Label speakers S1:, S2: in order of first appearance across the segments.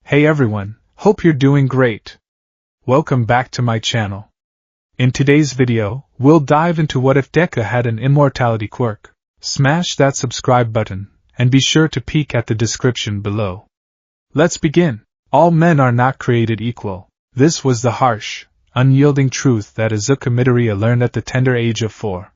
S1: Hey everyone, hope you're doing great. Welcome back to my channel. In today's video, we'll dive into what if Deku had an immortality quirk. Smash that subscribe button, and be sure to peek at the description below. Let's begin. All men are not created equal. This was the harsh, unyielding truth that Izuku Midoriya learned at the tender age of 4.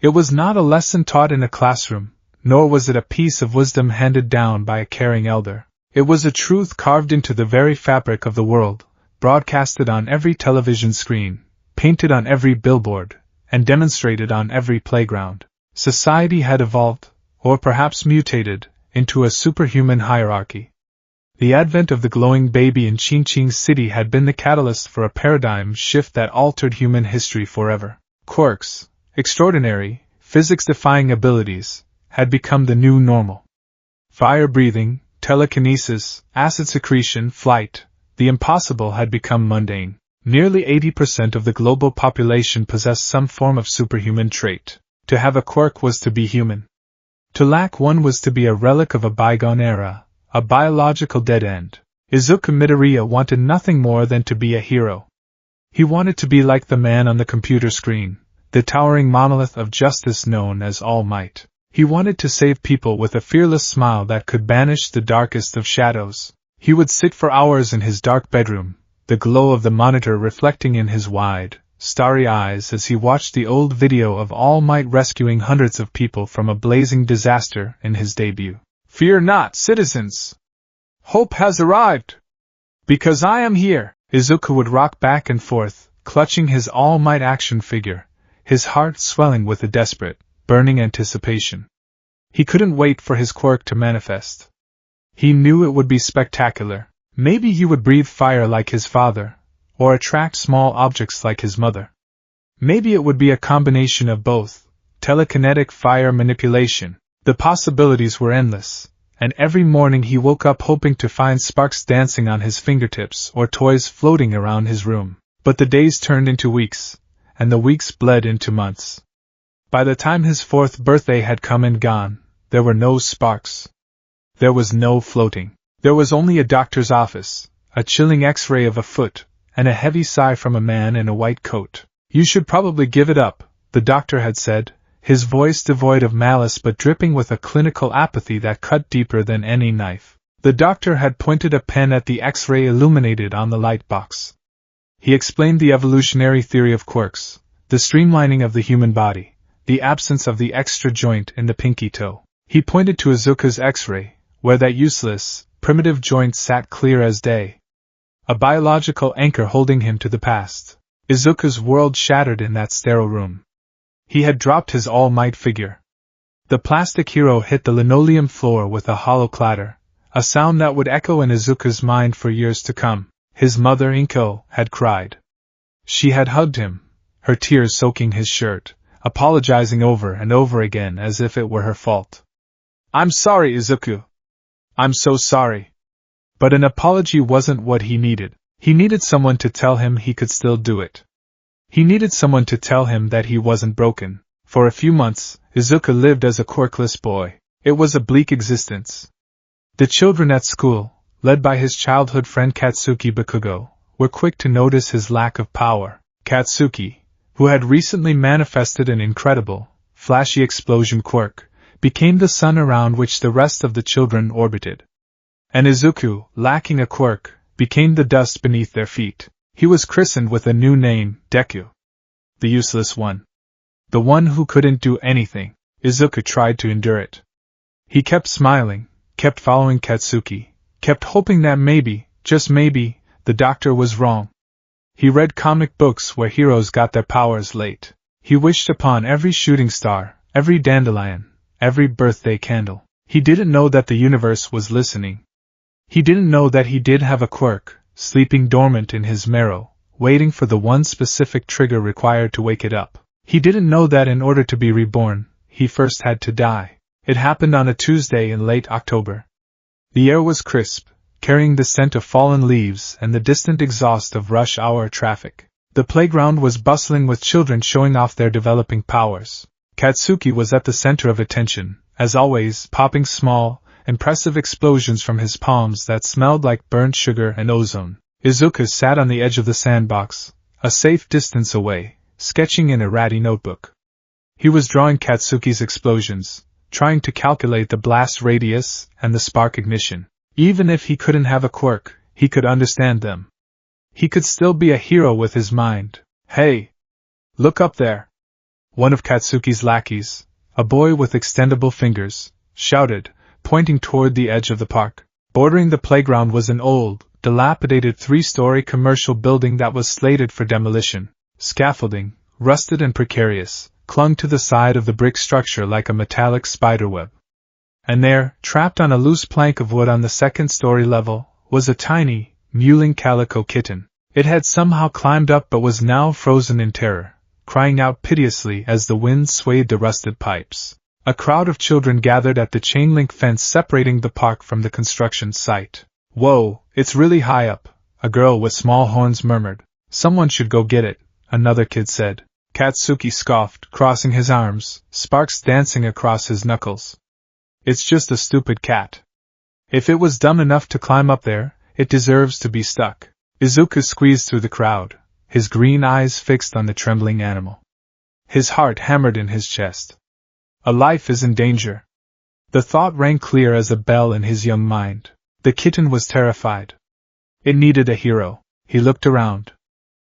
S1: It was not a lesson taught in a classroom, nor was it a piece of wisdom handed down by a caring elder. It was a truth carved into the very fabric of the world, broadcasted on every television screen, painted on every billboard, and demonstrated on every playground. Society had evolved, or perhaps mutated, into a superhuman hierarchy. The advent of the glowing baby in Qingqing City had been the catalyst for a paradigm shift that altered human history forever. Quirks, extraordinary, physics-defying abilities, had become the new normal. Fire-breathing, telekinesis, acid secretion, flight, the impossible had become mundane. Nearly 80% of the global population possessed some form of superhuman trait. To have a quirk was to be human. To lack one was to be a relic of a bygone era, a biological dead end. Izuku Midoriya wanted nothing more than to be a hero. He wanted to be like the man on the computer screen, the towering monolith of justice known as All Might. He wanted to save people with a fearless smile that could banish the darkest of shadows. He would sit for hours in his dark bedroom, the glow of the monitor reflecting in his wide, starry eyes as he watched the old video of All Might rescuing hundreds of people from a blazing disaster in his debut. "Fear not, citizens! Hope has arrived! Because I am here!" Izuku would rock back and forth, clutching his All Might action figure, his heart swelling with a desperate, burning anticipation. He couldn't wait for his quirk to manifest. He knew it would be spectacular. Maybe he would breathe fire like his father, or attract small objects like his mother. Maybe it would be a combination of both, telekinetic fire manipulation. The possibilities were endless, and every morning he woke up hoping to find sparks dancing on his fingertips or toys floating around his room. But the days turned into weeks, and the weeks bled into months. By the time his 4th birthday had come and gone, there were no sparks. There was no floating. There was only a doctor's office, a chilling X-ray of a foot, and a heavy sigh from a man in a white coat. "You should probably give it up," the doctor had said, his voice devoid of malice but dripping with a clinical apathy that cut deeper than any knife. The doctor had pointed a pen at the X-ray illuminated on the light box. He explained the evolutionary theory of quirks, the streamlining of the human body, the absence of the extra joint in the pinky toe. He pointed to Izuku's X-ray, where that useless, primitive joint sat clear as day. A biological anchor holding him to the past. Izuku's world shattered in that sterile room. He had dropped his All Might figure. The plastic hero hit the linoleum floor with a hollow clatter, a sound that would echo in Izuku's mind for years to come. His mother Inko had cried. She had hugged him, her tears soaking his shirt, apologizing over and over again as if it were her fault. "I'm sorry, Izuku. I'm so sorry." But an apology wasn't what he needed. He needed someone to tell him he could still do it. He needed someone to tell him that he wasn't broken. For a few months, Izuku lived as a quirkless boy. It was a bleak existence. The children at school, led by his childhood friend Katsuki Bakugo, were quick to notice his lack of power. Katsuki, who had recently manifested an incredible, flashy explosion quirk, became the sun around which the rest of the children orbited. And Izuku, lacking a quirk, became the dust beneath their feet. He was christened with a new name, Deku. The useless one. The one who couldn't do anything. Izuku tried to endure it. He kept smiling, kept following Katsuki, kept hoping that maybe, just maybe, the doctor was wrong. He read comic books where heroes got their powers late. He wished upon every shooting star, every dandelion, every birthday candle. He didn't know that the universe was listening. He didn't know that he did have a quirk, sleeping dormant in his marrow, waiting for the one specific trigger required to wake it up. He didn't know that in order to be reborn, he first had to die. It happened on a Tuesday in late October. The air was crisp, carrying the scent of fallen leaves and the distant exhaust of rush hour traffic. The playground was bustling with children showing off their developing powers. Katsuki was at the center of attention, as always, popping small, impressive explosions from his palms that smelled like burnt sugar and ozone. Izuku sat on the edge of the sandbox, a safe distance away, sketching in a ratty notebook. He was drawing Katsuki's explosions, trying to calculate the blast radius and the spark ignition. Even if he couldn't have a quirk, he could understand them. He could still be a hero with his mind. Hey! Look up there! One of Katsuki's lackeys, a boy with extendable fingers, shouted, pointing toward the edge of the park. Bordering the playground was an old, dilapidated 3-story commercial building that was slated for demolition. Scaffolding, rusted and precarious, clung to the side of the brick structure like a metallic spiderweb. And there, trapped on a loose plank of wood on the 2nd-story level, was a tiny, mewling calico kitten. It had somehow climbed up but was now frozen in terror, crying out piteously as the wind swayed the rusted pipes. A crowd of children gathered at the chain-link fence separating the park from the construction site. "Whoa, it's really high up," a girl with small horns murmured. "Someone should go get it," another kid said. Katsuki scoffed, crossing his arms, sparks dancing across his knuckles. "It's just a stupid cat. If it was dumb enough to climb up there, it deserves to be stuck." Izuku squeezed through the crowd, his green eyes fixed on the trembling animal. His heart hammered in his chest. A life is in danger. The thought rang clear as a bell in his young mind. The kitten was terrified. It needed a hero. He looked around.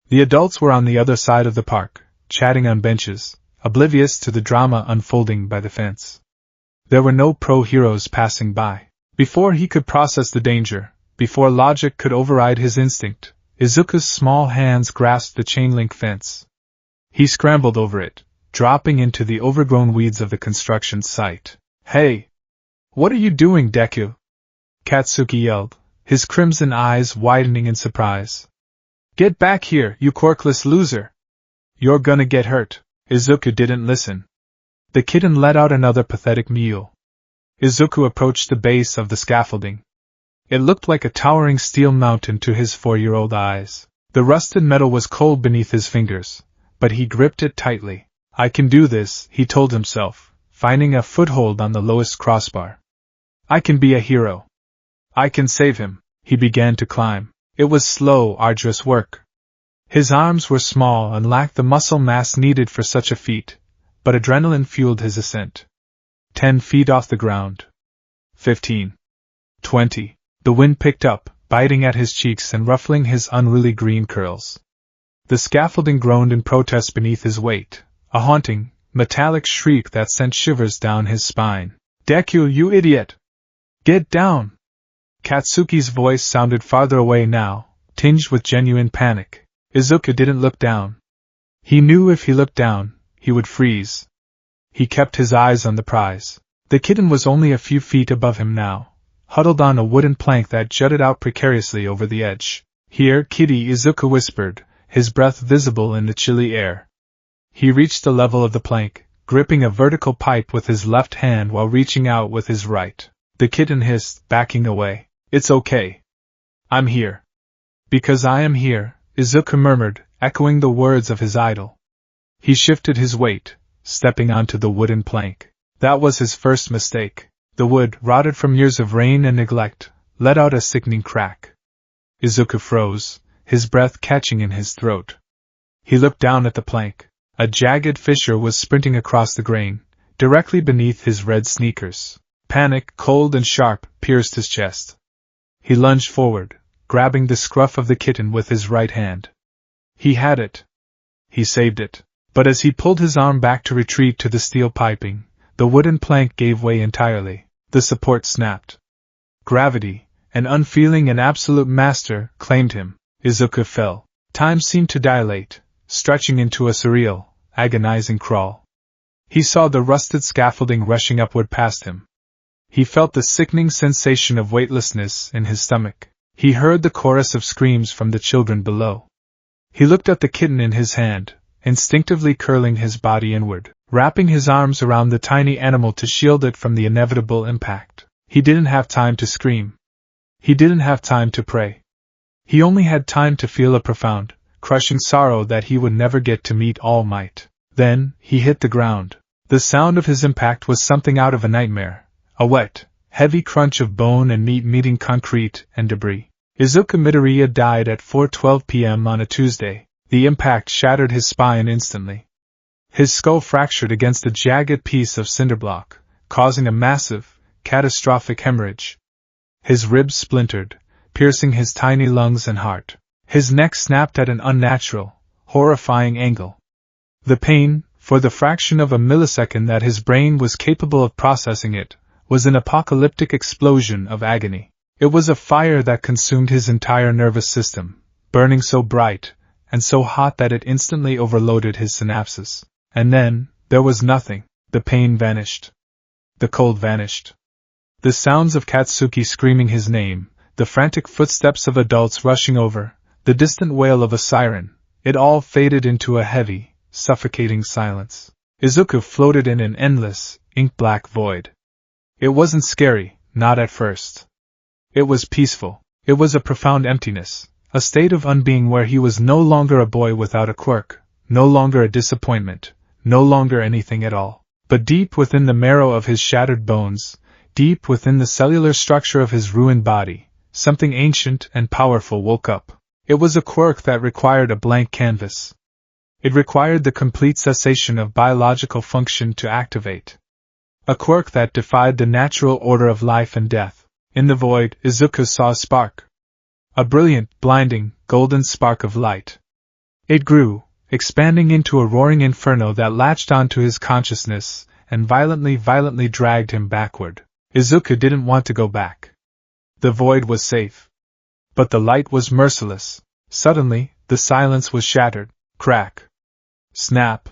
S1: The adults were on the other side of the park, chatting on benches, oblivious to the drama unfolding by the fence. There were no pro-heroes passing by. Before he could process the danger, before logic could override his instinct, Izuku's small hands grasped the chain-link fence. He scrambled over it, dropping into the overgrown weeds of the construction site. "Hey! What are you doing, Deku?" Katsuki yelled, his crimson eyes widening in surprise. "Get back here, you quirkless loser! You're gonna get hurt." Izuku didn't listen. The kitten let out another pathetic mew. Izuku approached the base of the scaffolding. It looked like a towering steel mountain to his 4-year-old eyes. The rusted metal was cold beneath his fingers, but he gripped it tightly. "I can do this," he told himself, finding a foothold on the lowest crossbar. "I can be a hero. I can save him." He began to climb. It was slow, arduous work. His arms were small and lacked the muscle mass needed for such a feat, but adrenaline fueled his ascent. 10 feet off the ground. 15. 20. The wind picked up, biting at his cheeks and ruffling his unruly green curls. The scaffolding groaned in protest beneath his weight, a haunting, metallic shriek that sent shivers down his spine. "Deku, you idiot! Get down!" Katsuki's voice sounded farther away now, tinged with genuine panic. Izuku didn't look down. He knew if he looked down, he would freeze. He kept his eyes on the prize. The kitten was only a few feet above him now, huddled on a wooden plank that jutted out precariously over the edge. "Here, kitty," Izuku whispered, his breath visible in the chilly air. He reached the level of the plank, gripping a vertical pipe with his left hand while reaching out with his right. The kitten hissed, backing away. "It's okay. I'm here." "Because I am here," Izuku murmured, echoing the words of his idol. He shifted his weight, stepping onto the wooden plank. That was his first mistake. The wood, rotted from years of rain and neglect, let out a sickening crack. Izuku froze, his breath catching in his throat. He looked down at the plank. A jagged fissure was sprinting across the grain, directly beneath his red sneakers. Panic, cold and sharp, pierced his chest. He lunged forward, grabbing the scruff of the kitten with his right hand. He had it. He saved it. But as he pulled his arm back to retreat to the steel piping, the wooden plank gave way entirely. The support snapped. Gravity, an unfeeling and absolute master, claimed him. Izuku fell. Time seemed to dilate, stretching into a surreal, agonizing crawl. He saw the rusted scaffolding rushing upward past him. He felt the sickening sensation of weightlessness in his stomach. He heard the chorus of screams from the children below. He looked at the kitten in his hand, instinctively curling his body inward, wrapping his arms around the tiny animal to shield it from the inevitable impact. He didn't have time to scream. He didn't have time to pray. He only had time to feel a profound, crushing sorrow that he would never get to meet All Might. Then, he hit the ground. The sound of his impact was something out of a nightmare, a wet, heavy crunch of bone and meat meeting concrete and debris. Izuku Midoriya died at 4:12 p.m. on a Tuesday. The impact shattered his spine instantly. His skull fractured against a jagged piece of cinderblock, causing a massive, catastrophic hemorrhage. His ribs splintered, piercing his tiny lungs and heart. His neck snapped at an unnatural, horrifying angle. The pain, for the fraction of a millisecond that his brain was capable of processing it, was an apocalyptic explosion of agony. It was a fire that consumed his entire nervous system, burning so bright and so hot that it instantly overloaded his synapses. And then, there was nothing. The pain vanished. The cold vanished. The sounds of Katsuki screaming his name, the frantic footsteps of adults rushing over, the distant wail of a siren, it all faded into a heavy, suffocating silence. Izuku floated in an endless, ink-black void. It wasn't scary, not at first. It was peaceful. It was a profound emptiness, a state of unbeing where he was no longer a boy without a quirk, no longer a disappointment, no longer anything at all. But deep within the marrow of his shattered bones, deep within the cellular structure of his ruined body, something ancient and powerful woke up. It was a quirk that required a blank canvas. It required the complete cessation of biological function to activate. A quirk that defied the natural order of life and death. In the void, Izuku saw a spark. A brilliant, blinding, golden spark of light. It grew, expanding into a roaring inferno that latched onto his consciousness and violently dragged him backward. Izuku didn't want to go back. The void was safe. But the light was merciless. Suddenly, the silence was shattered. Crack. Snap.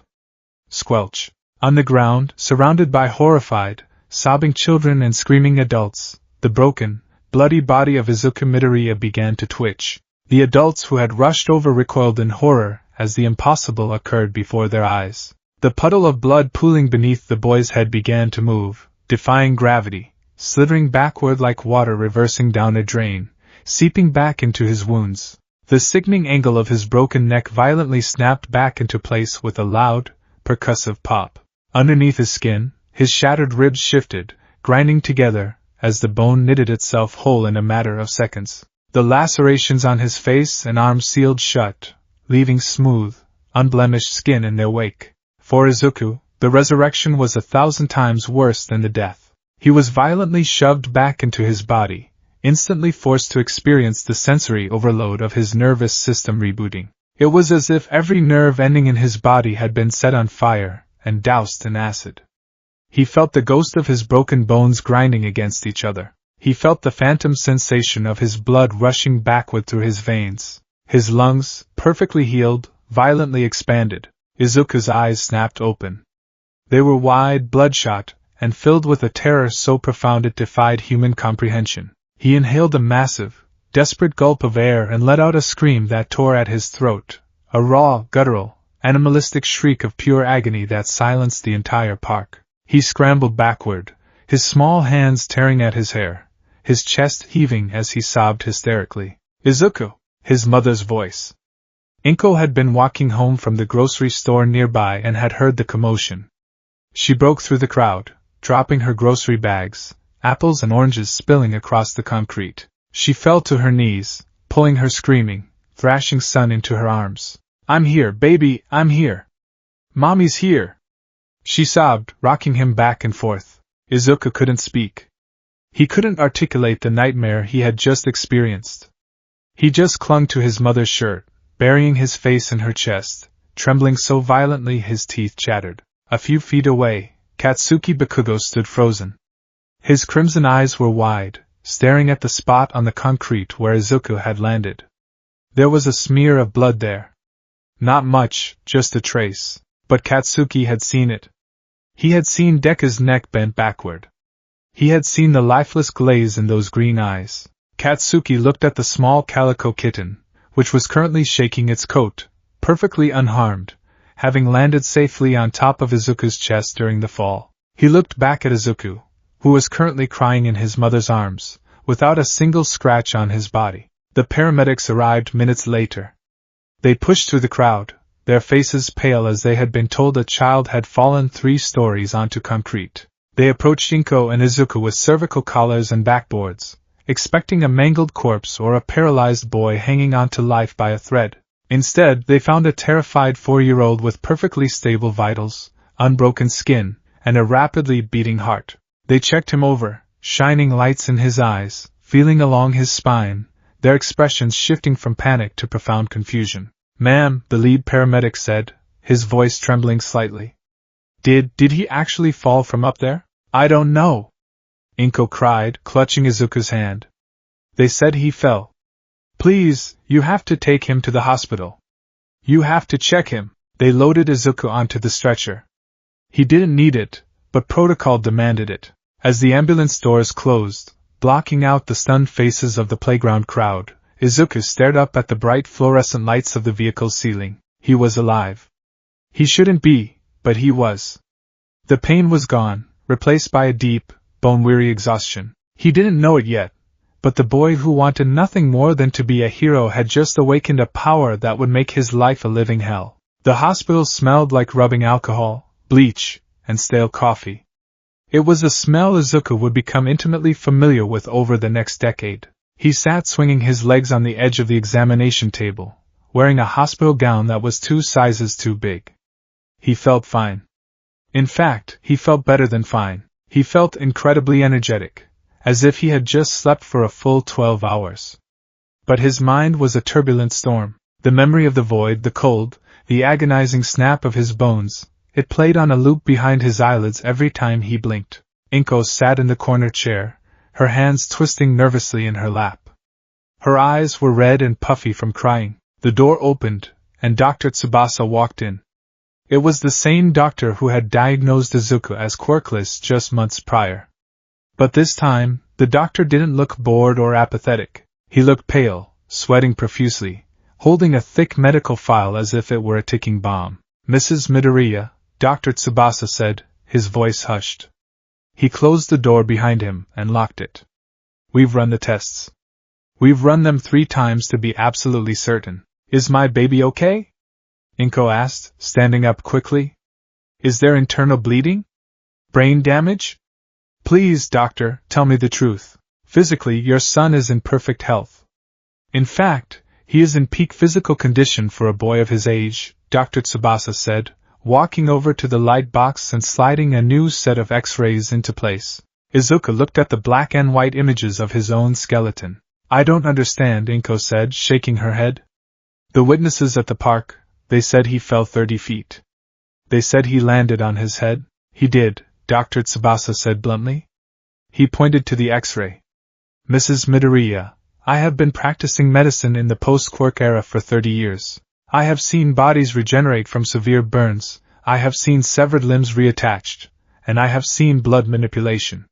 S1: Squelch. On the ground, surrounded by horrified, sobbing children and screaming adults, the broken, bloody body of Izuku Midoriya began to twitch. The adults who had rushed over recoiled in horror as the impossible occurred before their eyes. The puddle of blood pooling beneath the boy's head began to move, defying gravity, slithering backward like water reversing down a drain, seeping back into his wounds. The sickening angle of his broken neck violently snapped back into place with a loud, percussive pop. Underneath his skin, his shattered ribs shifted, grinding together, as the bone knitted itself whole in a matter of seconds. The lacerations on his face and arms sealed shut, leaving smooth, unblemished skin in their wake. For Izuku, the resurrection was 1,000 times worse than the death. He was violently shoved back into his body, instantly forced to experience the sensory overload of his nervous system rebooting. It was as if every nerve ending in his body had been set on fire and doused in acid. He felt the ghost of his broken bones grinding against each other. He felt the phantom sensation of his blood rushing backward through his veins. His lungs, perfectly healed, violently expanded. Izuku's eyes snapped open. They were wide, bloodshot, and filled with a terror so profound it defied human comprehension. He inhaled a massive, desperate gulp of air and let out a scream that tore at his throat, a raw, guttural, animalistic shriek of pure agony that silenced the entire park. He scrambled backward, his small hands tearing at his hair, his chest heaving as he sobbed hysterically. Izuku! His mother's voice. Inko had been walking home from the grocery store nearby and had heard the commotion. She broke through the crowd, dropping her grocery bags, apples and oranges spilling across the concrete. She fell to her knees, pulling her screaming, thrashing son into her arms. "I'm here, baby, I'm here. Mommy's here!" She sobbed, rocking him back and forth. Izuku couldn't speak. He couldn't articulate the nightmare he had just experienced. He just clung to his mother's shirt, burying his face in her chest, trembling so violently his teeth chattered. A few feet away, Katsuki Bakugo stood frozen. His crimson eyes were wide, staring at the spot on the concrete where Izuku had landed. There was a smear of blood there. Not much, just a trace. But Katsuki had seen it. He had seen Deku's neck bent backward. He had seen the lifeless glaze in those green eyes. Katsuki looked at the small calico kitten, which was currently shaking its coat, perfectly unharmed, having landed safely on top of Izuku's chest during the fall. He looked back at Izuku, who was currently crying in his mother's arms, without a single scratch on his body. The paramedics arrived minutes later. They pushed through the crowd, their faces pale as they had been told a child had fallen 3 stories onto concrete. They approached Inko and Izuku with cervical collars and backboards, expecting a mangled corpse or a paralyzed boy hanging on to life by a thread. Instead, they found a terrified 4-year-old with perfectly stable vitals, unbroken skin, and a rapidly beating heart. They checked him over, shining lights in his eyes, feeling along his spine, their expressions shifting from panic to profound confusion. "Ma'am," the lead paramedic said, his voice trembling slightly. Did he actually fall from up there?" "I don't know," Inko cried, clutching Izuku's hand. "They said he fell. Please, you have to take him to the hospital. You have to check him." They loaded Izuku onto the stretcher. He didn't need it, but protocol demanded it. As the ambulance doors closed, blocking out the stunned faces of the playground crowd, Izuku stared up at the bright fluorescent lights of the vehicle's ceiling. He was alive. He shouldn't be, but he was. The pain was gone, replaced by a deep, bone-weary exhaustion. He didn't know it yet, but the boy who wanted nothing more than to be a hero had just awakened a power that would make his life a living hell. The hospital smelled like rubbing alcohol, bleach, and stale coffee. It was a smell Izuku would become intimately familiar with over the next decade. He sat swinging his legs on the edge of the examination table, wearing a hospital gown that was 2 sizes too big. He felt fine. In fact, he felt better than fine. He felt incredibly energetic, as if he had just slept for a full 12 hours. But his mind was a turbulent storm. The memory of the void, the cold, the agonizing snap of his bones, it played on a loop behind his eyelids every time he blinked. Inko sat in the corner chair, her hands twisting nervously in her lap. Her eyes were red and puffy from crying. The door opened, and Dr. Tsubasa walked in. It was the same doctor who had diagnosed Izuku as quirkless just months prior. But this time, the doctor didn't look bored or apathetic. He looked pale, sweating profusely, holding a thick medical file as if it were a ticking bomb. "Mrs. Midoriya," Dr. Tsubasa said, his voice hushed. He closed the door behind him and locked it. "We've run the tests. We've run them 3 times to be absolutely certain." "Is my baby okay?" Inko asked, standing up quickly. "Is there internal bleeding? Brain damage? Please, doctor, tell me the truth. Physically, your son is in perfect health. In fact, he is in peak physical condition for a boy of his age," Dr. Tsubasa said, walking over to the light box and sliding a new set of X-rays into place. Izuku looked at the black and white images of his own skeleton. "I don't understand," Inko said, shaking her head. "The witnesses at the park, they said he fell 30 feet. They said he landed on his head." "He did," Dr. Tsubasa said bluntly. He pointed to the X-ray. "Mrs. Midoriya, I have been practicing medicine in the post-quirk era for 30 years. I have seen bodies regenerate from severe burns, I have seen severed limbs reattached, and I have seen blood manipulation.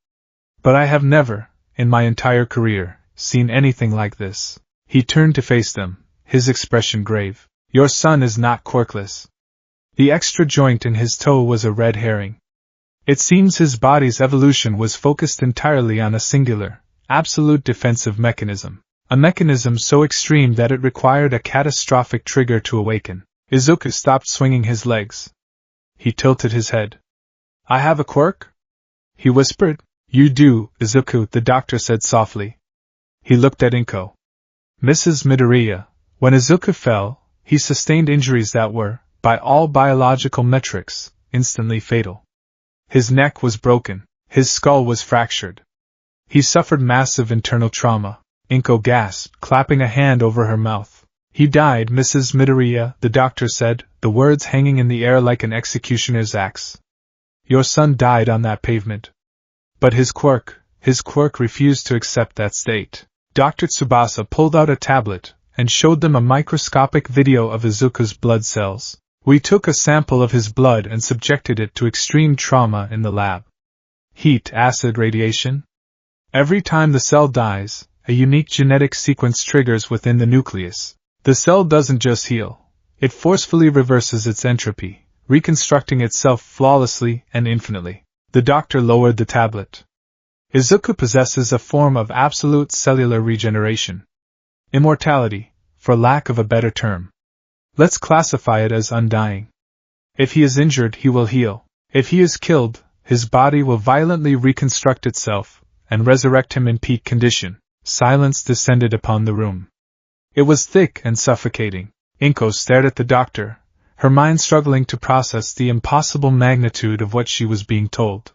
S1: But I have never, in my entire career, seen anything like this." He turned to face them, his expression grave. "Your son is not quirkless." The extra joint in his toe was a red herring. It seems his body's evolution was focused entirely on a singular, absolute defensive mechanism. A mechanism so extreme that it required a catastrophic trigger to awaken. Izuku stopped swinging his legs. He tilted his head. "I have a quirk?" he whispered. "You do, Izuku," the doctor said softly. He looked at Inko. "Mrs. Midoriya, when Izuku fell, he sustained injuries that were, by all biological metrics, instantly fatal. His neck was broken. His skull was fractured. He suffered massive internal trauma." Inko gasped, clapping a hand over her mouth. "He died, Mrs. Midoriya," the doctor said, the words hanging in the air like an executioner's axe. "Your son died on that pavement." "But his quirk refused to accept that state." Dr. Tsubasa pulled out a tablet and showed them a microscopic video of Izuku's blood cells. "We took a sample of his blood and subjected it to extreme trauma in the lab. Heat, acid, radiation. Every time the cell dies, a unique genetic sequence triggers within the nucleus. The cell doesn't just heal, it forcefully reverses its entropy, reconstructing itself flawlessly and infinitely." The doctor lowered the tablet. "Izuku possesses a form of absolute cellular regeneration. Immortality, for lack of a better term. Let's classify it as undying. If he is injured, he will heal. If he is killed, his body will violently reconstruct itself and resurrect him in peak condition. Silence descended upon the room. It was thick and suffocating. Inko stared at the doctor, her mind struggling to process the impossible magnitude of what she was being told.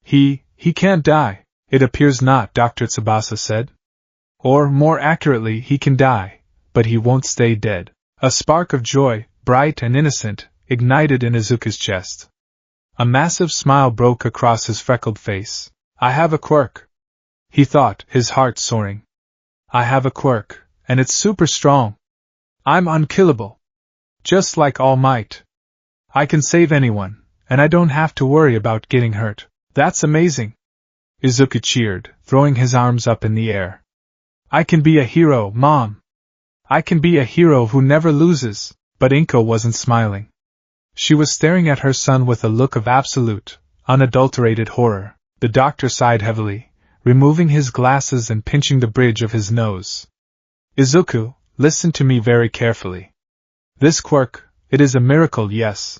S1: He can't die. It appears not, Dr. Tsubasa said. Or, more accurately, he can die, but he won't stay dead. A spark of joy, bright and innocent, ignited in Izuku's chest. A massive smile broke across his freckled face. I have a quirk, he thought, his heart soaring. I have a quirk, and it's super strong. I'm unkillable. Just like All Might. I can save anyone, and I don't have to worry about getting hurt. That's amazing. Izuku cheered, throwing his arms up in the air. I can be a hero, Mom. I can be a hero who never loses. But Inko wasn't smiling. She was staring at her son with a look of absolute, unadulterated horror. The doctor sighed heavily, removing his glasses and pinching the bridge of his nose. Izuku, listen to me very carefully. This quirk, it is a miracle, yes.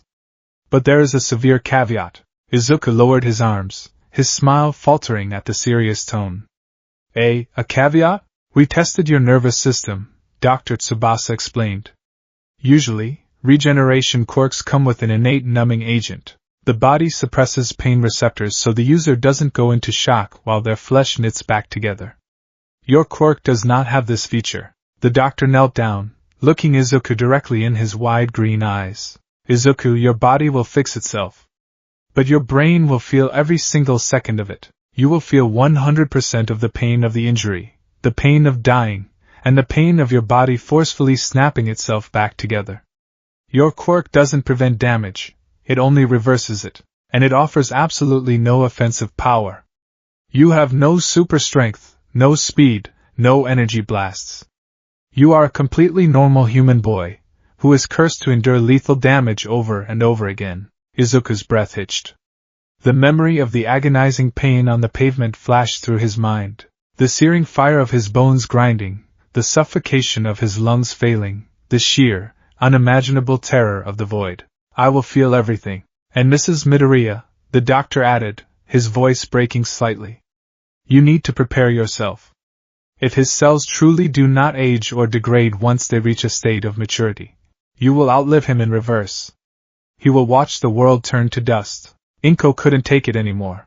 S1: But there is a severe caveat. Izuku lowered his arms, his smile faltering at the serious tone. A caveat? We tested your nervous system, Dr. Tsubasa explained. Usually, regeneration quirks come with an innate numbing agent. The body suppresses pain receptors so the user doesn't go into shock while their flesh knits back together. Your quirk does not have this feature. The doctor knelt down, looking Izuku directly in his wide green eyes. Izuku, your body will fix itself. But your brain will feel every single second of it. You will feel 100% of the pain of the injury, the pain of dying, and the pain of your body forcefully snapping itself back together. Your quirk doesn't prevent damage, it only reverses it, and it offers absolutely no offensive power. You have no super strength, no speed, no energy blasts. You are a completely normal human boy, who is cursed to endure lethal damage over and over again. Izuku's breath hitched. The memory of the agonizing pain on the pavement flashed through his mind, the searing fire of his bones grinding, the suffocation of his lungs failing, the sheer, unimaginable terror of the void. I will feel everything. And Mrs. Midoriya, the doctor added, his voice breaking slightly. You need to prepare yourself. If his cells truly do not age or degrade once they reach a state of maturity, you will outlive him in reverse. He will watch the world turn to dust. Inko couldn't take it anymore.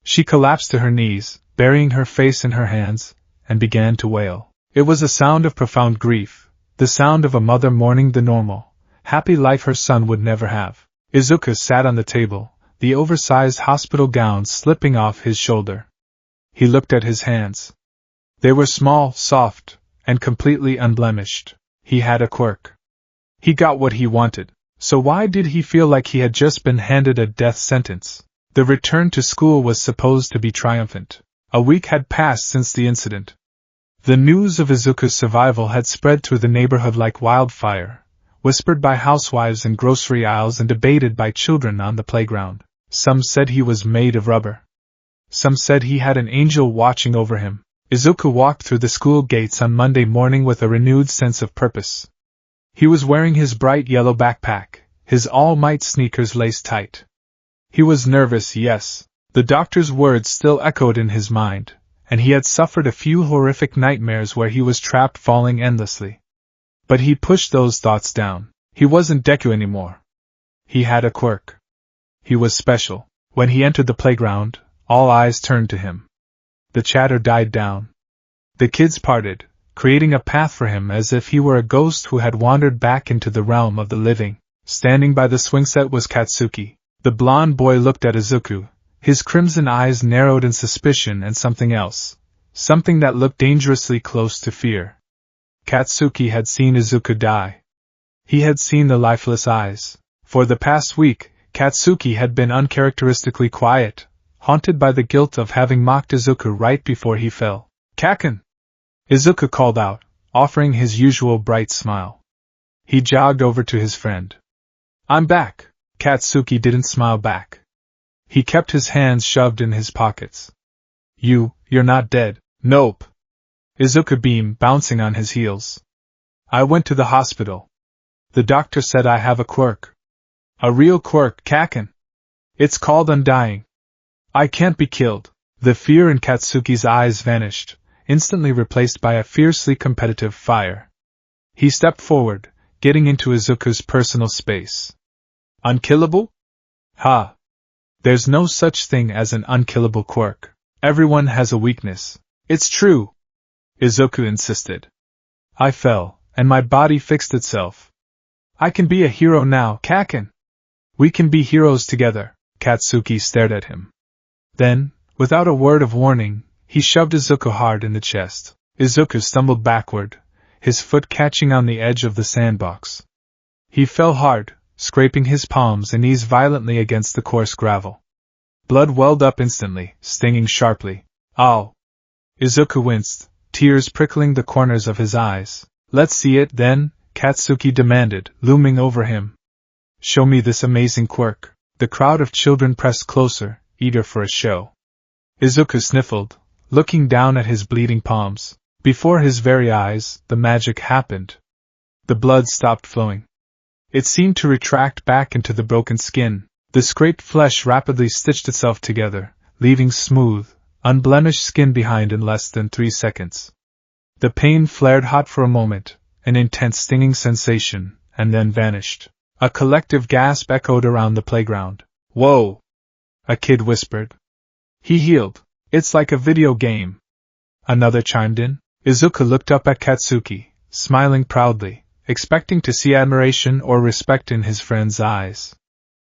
S1: She collapsed to her knees, burying her face in her hands, and began to wail. It was a sound of profound grief, the sound of a mother mourning the normal, happy life her son would never have. Izuku sat on the table, the oversized hospital gown slipping off his shoulder. He looked at his hands. They were small, soft, and completely unblemished. He had a quirk. He got what he wanted, so why did he feel like he had just been handed a death sentence? The return to school was supposed to be triumphant. A week had passed since the incident. The news of Izuku's survival had spread through the neighborhood like wildfire, whispered by housewives in grocery aisles and debated by children on the playground. Some said he was made of rubber. Some said he had an angel watching over him. Izuku walked through the school gates on Monday morning with a renewed sense of purpose. He was wearing his bright yellow backpack, his All Might sneakers laced tight. He was nervous, yes. The doctor's words still echoed in his mind, and he had suffered a few horrific nightmares where he was trapped falling endlessly. But he pushed those thoughts down. He wasn't Deku anymore. He had a quirk. He was special. When he entered the playground, all eyes turned to him. The chatter died down. The kids parted, creating a path for him as if he were a ghost who had wandered back into the realm of the living. Standing by the swing set was Katsuki. The blonde boy looked at Izuku, his crimson eyes narrowed in suspicion and something else, something that looked dangerously close to fear. Katsuki had seen Izuku die. He had seen the lifeless eyes. For the past week, Katsuki had been uncharacteristically quiet, haunted by the guilt of having mocked Izuku right before he fell. Kaken! Izuku called out, offering his usual bright smile. He jogged over to his friend. I'm back. Katsuki didn't smile back. He kept his hands shoved in his pockets. You're not dead. Nope. Izuku beamed, bouncing on his heels. I went to the hospital. The doctor said I have a quirk. A real quirk, Kaken. It's called undying. I can't be killed. The fear in Katsuki's eyes vanished, instantly replaced by a fiercely competitive fire. He stepped forward, getting into Izuku's personal space. Unkillable? Ha! There's no such thing as an unkillable quirk. Everyone has a weakness. It's true, Izuku insisted. I fell, and my body fixed itself. I can be a hero now, Kaken. We can be heroes together. Katsuki stared at him. Then, without a word of warning, he shoved Izuku hard in the chest. Izuku stumbled backward, his foot catching on the edge of the sandbox. He fell hard, scraping his palms and knees violently against the coarse gravel. Blood welled up instantly, stinging sharply. Ow! Izuku winced, tears prickling the corners of his eyes. Let's see it, then, Katsuki demanded, looming over him. Show me this amazing quirk. The crowd of children pressed closer, eager for a show. Izuku sniffled, looking down at his bleeding palms. Before his very eyes, the magic happened. The blood stopped flowing. It seemed to retract back into the broken skin. The scraped flesh rapidly stitched itself together, leaving smooth, unblemished skin behind in less than 3 seconds. The pain flared hot for a moment, an intense stinging sensation, and then vanished. A collective gasp echoed around the playground. Whoa! A kid whispered. He healed. It's like a video game. Another chimed in. Izuku looked up at Katsuki, smiling proudly, expecting to see admiration or respect in his friend's eyes.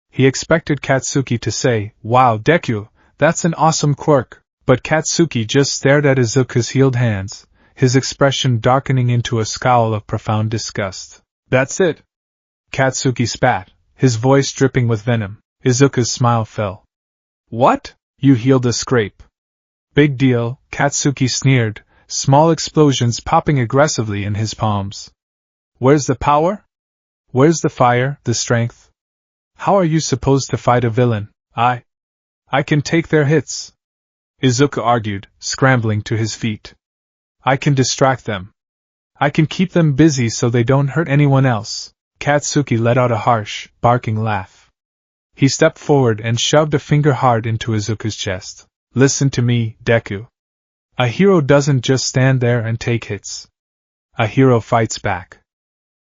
S1: He expected Katsuki to say, Wow, Deku, that's an awesome quirk, but Katsuki just stared at Izuku's healed hands, his expression darkening into a scowl of profound disgust. That's it. Katsuki spat, his voice dripping with venom. Izuku's smile fell. What? You healed a scrape. Big deal, Katsuki sneered, small explosions popping aggressively in his palms. Where's the power? Where's the fire, the strength? How are you supposed to fight a villain? I can take their hits. Izuku argued, scrambling to his feet. I can distract them. I can keep them busy so they don't hurt anyone else. Katsuki let out a harsh, barking laugh. He stepped forward and shoved a finger hard into Izuku's chest. Listen to me, Deku. A hero doesn't just stand there and take hits. A hero fights back.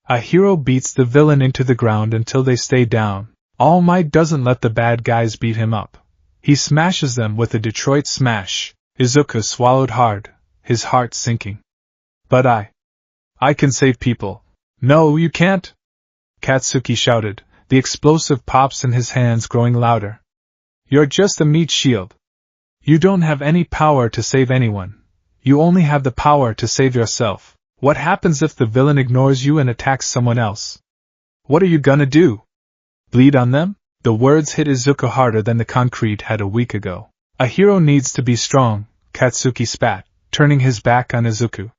S1: A hero beats the villain into the ground until they stay down. All Might doesn't let the bad guys beat him up. He smashes them with a Detroit smash. Izuku swallowed hard, his heart sinking. But I can save people. No, you can't! Katsuki shouted, the explosive pops in his hands growing louder. You're just a meat shield. You don't have any power to save anyone. You only have the power to save yourself. What happens if the villain ignores you and attacks someone else? What are you gonna do? Bleed on them? The words hit Izuku harder than the concrete had a week ago. A hero needs to be strong, Katsuki spat, turning his back on Izuku.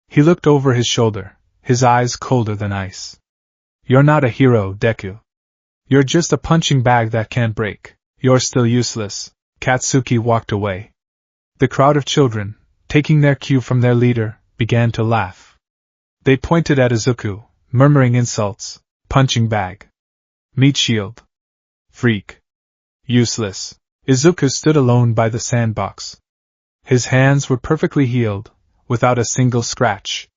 S1: He looked over his shoulder, his eyes colder than ice. You're not a hero, Deku. You're just a punching bag that can't break. You're still useless. Katsuki walked away. The crowd of children, taking their cue from their leader, began to laugh. They pointed at Izuku, murmuring insults. Punching bag. Meat shield. Freak. Useless. Izuku stood alone by the sandbox. His hands were perfectly healed, without a single scratch.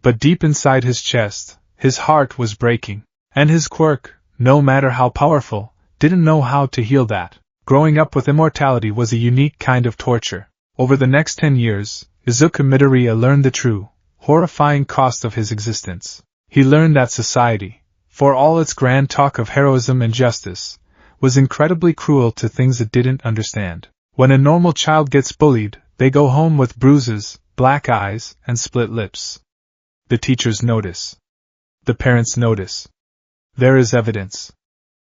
S1: But deep inside his chest, his heart was breaking. And his quirk, no matter how powerful, didn't know how to heal that. Growing up with immortality was a unique kind of torture. Over the next 10 years, Izuku Midoriya learned the true, horrifying cost of his existence. He learned that society, for all its grand talk of heroism and justice, was incredibly cruel to things it didn't understand. When a normal child gets bullied, they go home with bruises, black eyes, and split lips. The teachers notice. The parents notice. There is evidence.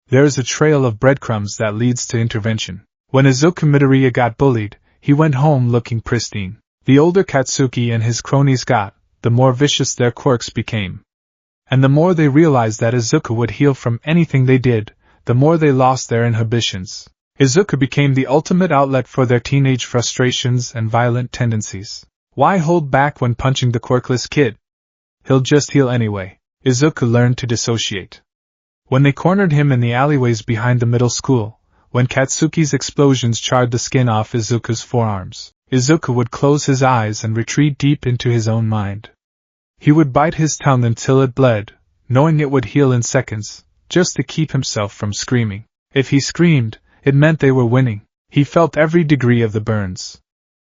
S1: There is a trail of breadcrumbs that leads to intervention. When Izuku Midoriya got bullied, he went home looking pristine. The older Katsuki and his cronies got, the more vicious their quirks became. And the more they realized that Izuku would heal from anything they did, the more they lost their inhibitions. Izuku became the ultimate outlet for their teenage frustrations and violent tendencies. Why hold back when punching the quirkless kid? He'll just heal anyway. Izuku learned to dissociate. When they cornered him in the alleyways behind the middle school, When Katsuki's explosions charred the skin off Izuku's forearms, Izuku would close his eyes and retreat deep into his own mind. He would bite his tongue until it bled, knowing it would heal in seconds, just to keep himself from screaming. If he screamed, it meant they were winning. He felt every degree of the burns.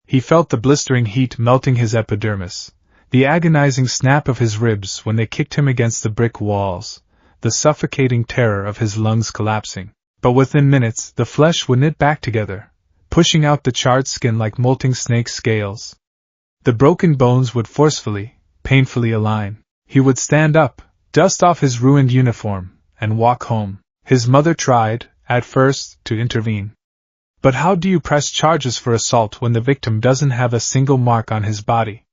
S1: He felt the blistering heat melting his epidermis, the agonizing snap of his ribs when they kicked him against the brick walls, the suffocating terror of his lungs collapsing. But within minutes, the flesh would knit back together, pushing out the charred skin like molting snake scales. The broken bones would forcefully, painfully align. He would stand up, dust off his ruined uniform, and walk home. His mother tried, at first, to intervene. But how do you press charges for assault when the victim doesn't have a single mark on his body?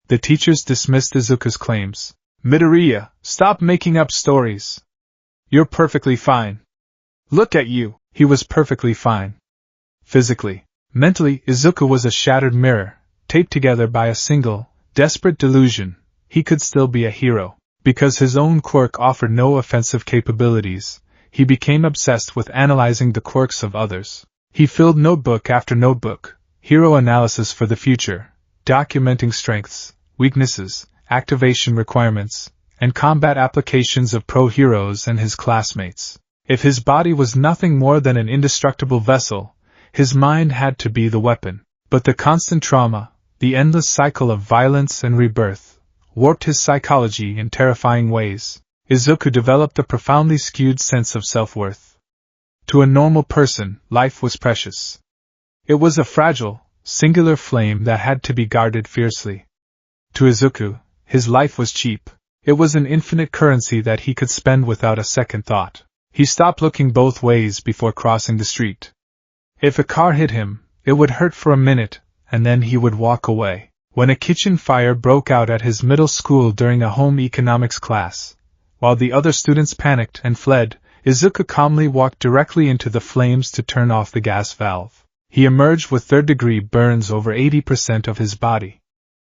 S1: The teachers dismissed Izuku's claims. Midoriya, stop making up stories. You're perfectly fine. Look at you. He was perfectly fine. Physically. Mentally, Izuku was a shattered mirror, taped together by a single, desperate delusion. He could still be a hero. Because his own quirk offered no offensive capabilities, he became obsessed with analyzing the quirks of others. He filled notebook after notebook, hero analysis for the future, documenting strengths, weaknesses, activation requirements, and combat applications of pro-heroes and his classmates. If his body was nothing more than an indestructible vessel, his mind had to be the weapon. But the constant trauma, the endless cycle of violence and rebirth, warped his psychology in terrifying ways. Izuku developed a profoundly skewed sense of self-worth. To a normal person, life was precious. It was a fragile, singular flame that had to be guarded fiercely. To Izuku, his life was cheap. It was an infinite currency that he could spend without a second thought. He stopped looking both ways before crossing the street. If a car hit him, it would hurt for a minute, and then he would walk away. When a kitchen fire broke out at his middle school during a home economics class, while the other students panicked and fled, Izuku calmly walked directly into the flames to turn off the gas valve. He emerged with third-degree burns over 80% of his body.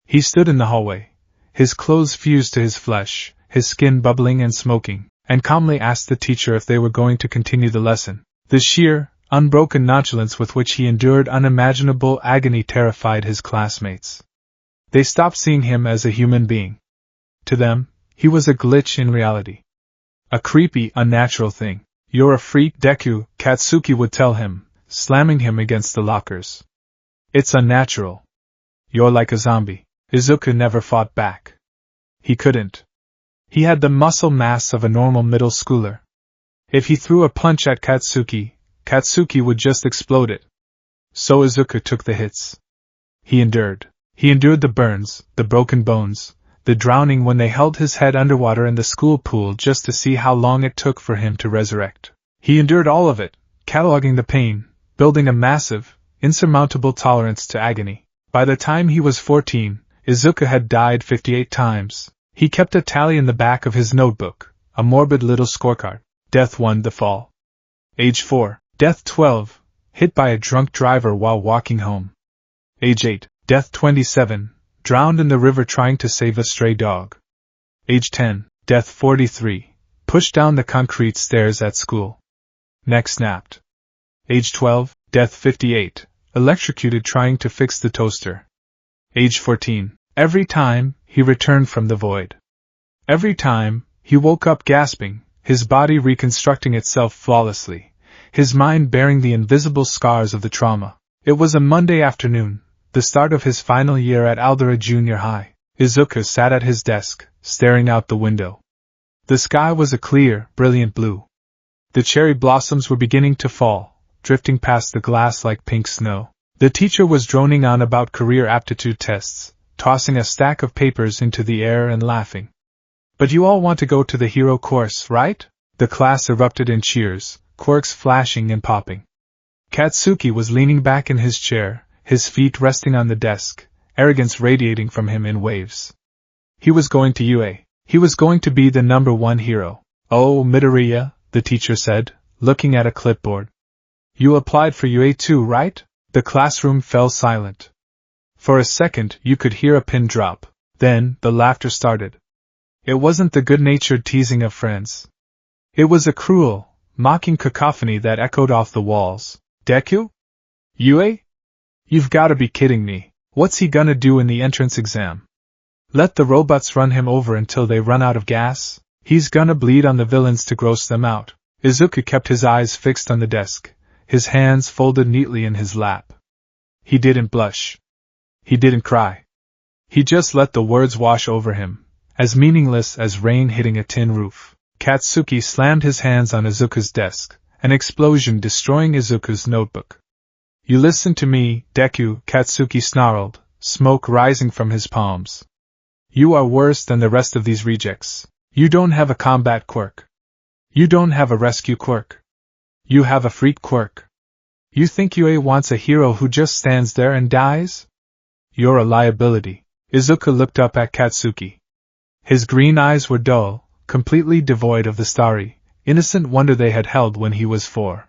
S1: He stood in the hallway, his clothes fused to his flesh, his skin bubbling and smoking, and calmly asked the teacher if they were going to continue the lesson. The sheer, unbroken nonchalance with which he endured unimaginable agony terrified his classmates. They stopped seeing him as a human being. To them, he was a glitch in reality. A creepy, unnatural thing. You're a freak, Deku, Katsuki would tell him, slamming him against the lockers. It's unnatural. You're like a zombie. Izuku never fought back. He couldn't. He had the muscle mass of a normal middle schooler. If he threw a punch at Katsuki, Katsuki would just explode it. So Izuku took the hits. He endured. He endured the burns, the broken bones, the drowning when they held his head underwater in the school pool just to see how long it took for him to resurrect. He endured all of it, cataloging the pain, building a massive, insurmountable tolerance to agony. By the time he was 14, Izuku had died 58 times. He kept a tally in the back of his notebook, a morbid little scorecard. Death 1, the fall. Age 4, death 12, hit by a drunk driver while walking home. Age 8, death 27, drowned in the river trying to save a stray dog. Age 10, death 43, pushed down the concrete stairs at school. Neck snapped. Age 12, death 58, electrocuted trying to fix the toaster. Age 14, every time he returned from the void. Every time he woke up gasping, his body reconstructing itself flawlessly, his mind bearing the invisible scars of the trauma. It was a Monday afternoon, the start of his final year at Aldera Junior High. Izuku sat at his desk, staring out the window. The sky was a clear, brilliant blue. The cherry blossoms were beginning to fall, drifting past the glass like pink snow. The teacher was droning on about career aptitude tests, tossing a stack of papers into the air and laughing. But you all want to go to the hero course, right? The class erupted in cheers, quirks flashing and popping. Katsuki was leaning back in his chair, his feet resting on the desk, arrogance radiating from him in waves. He was going to UA. He was going to be the #1 hero. Oh, Midoriya, the teacher said, looking at a clipboard. You applied for UA too, right? The classroom fell silent. For a second, you could hear a pin drop. Then, the laughter started. It wasn't the good-natured teasing of friends. It was a cruel, mocking cacophony that echoed off the walls. Deku? Yue? You've gotta be kidding me. What's he gonna do in the entrance exam? Let the robots run him over until they run out of gas? He's gonna bleed on the villains to gross them out. Izuku kept his eyes fixed on the desk, his hands folded neatly in his lap. He didn't blush. He didn't cry. He just let the words wash over him, as meaningless as rain hitting a tin roof. Katsuki slammed his hands on Izuku's desk, an explosion destroying Izuku's notebook. You listen to me, Deku, Katsuki snarled, smoke rising from his palms. You are worse than the rest of these rejects. You don't have a combat quirk. You don't have a rescue quirk. You have a freak quirk. You think Yue wants a hero who just stands there and dies? You're a liability. Izuku looked up at Katsuki. His green eyes were dull, completely devoid of the starry, innocent wonder they had held when he was 4.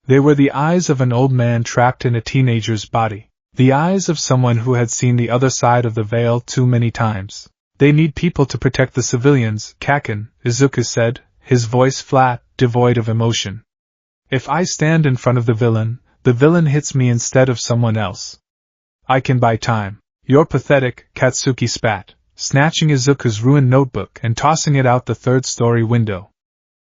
S1: They were the eyes of an old man trapped in a teenager's body, the eyes of someone who had seen the other side of the veil too many times. They need people to protect the civilians, Kaken, Izuku said, his voice flat, devoid of emotion. If I stand in front of the villain hits me instead of someone else. I can buy time. You're pathetic, Katsuki spat, snatching Izuku's ruined notebook and tossing it out the third-story window.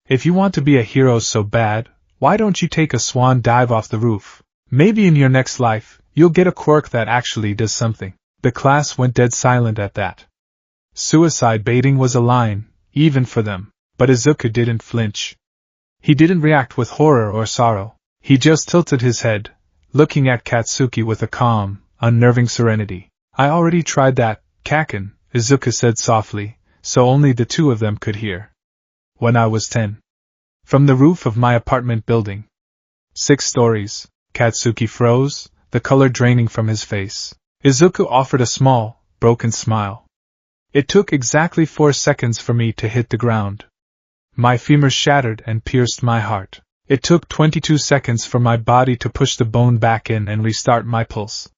S1: If you want to be a hero so bad, why don't you take a swan dive off the roof? Maybe in your next life, you'll get a quirk that actually does something. The class went dead silent at that. Suicide baiting was a line, even for them, but Izuku didn't flinch. He didn't react with horror or sorrow. He just tilted his head, looking at Katsuki with a calm, unnerving serenity. I already tried that, Kaken, Izuku said softly, so only the two of them could hear. When I was 10. From the roof of my apartment building. 6 stories. Katsuki froze, the color draining from his face. Izuku offered a small, broken smile. It took exactly 4 seconds for me to hit the ground. My femur shattered and pierced my heart. It took 22 seconds for my body to push the bone back in and restart my pulse.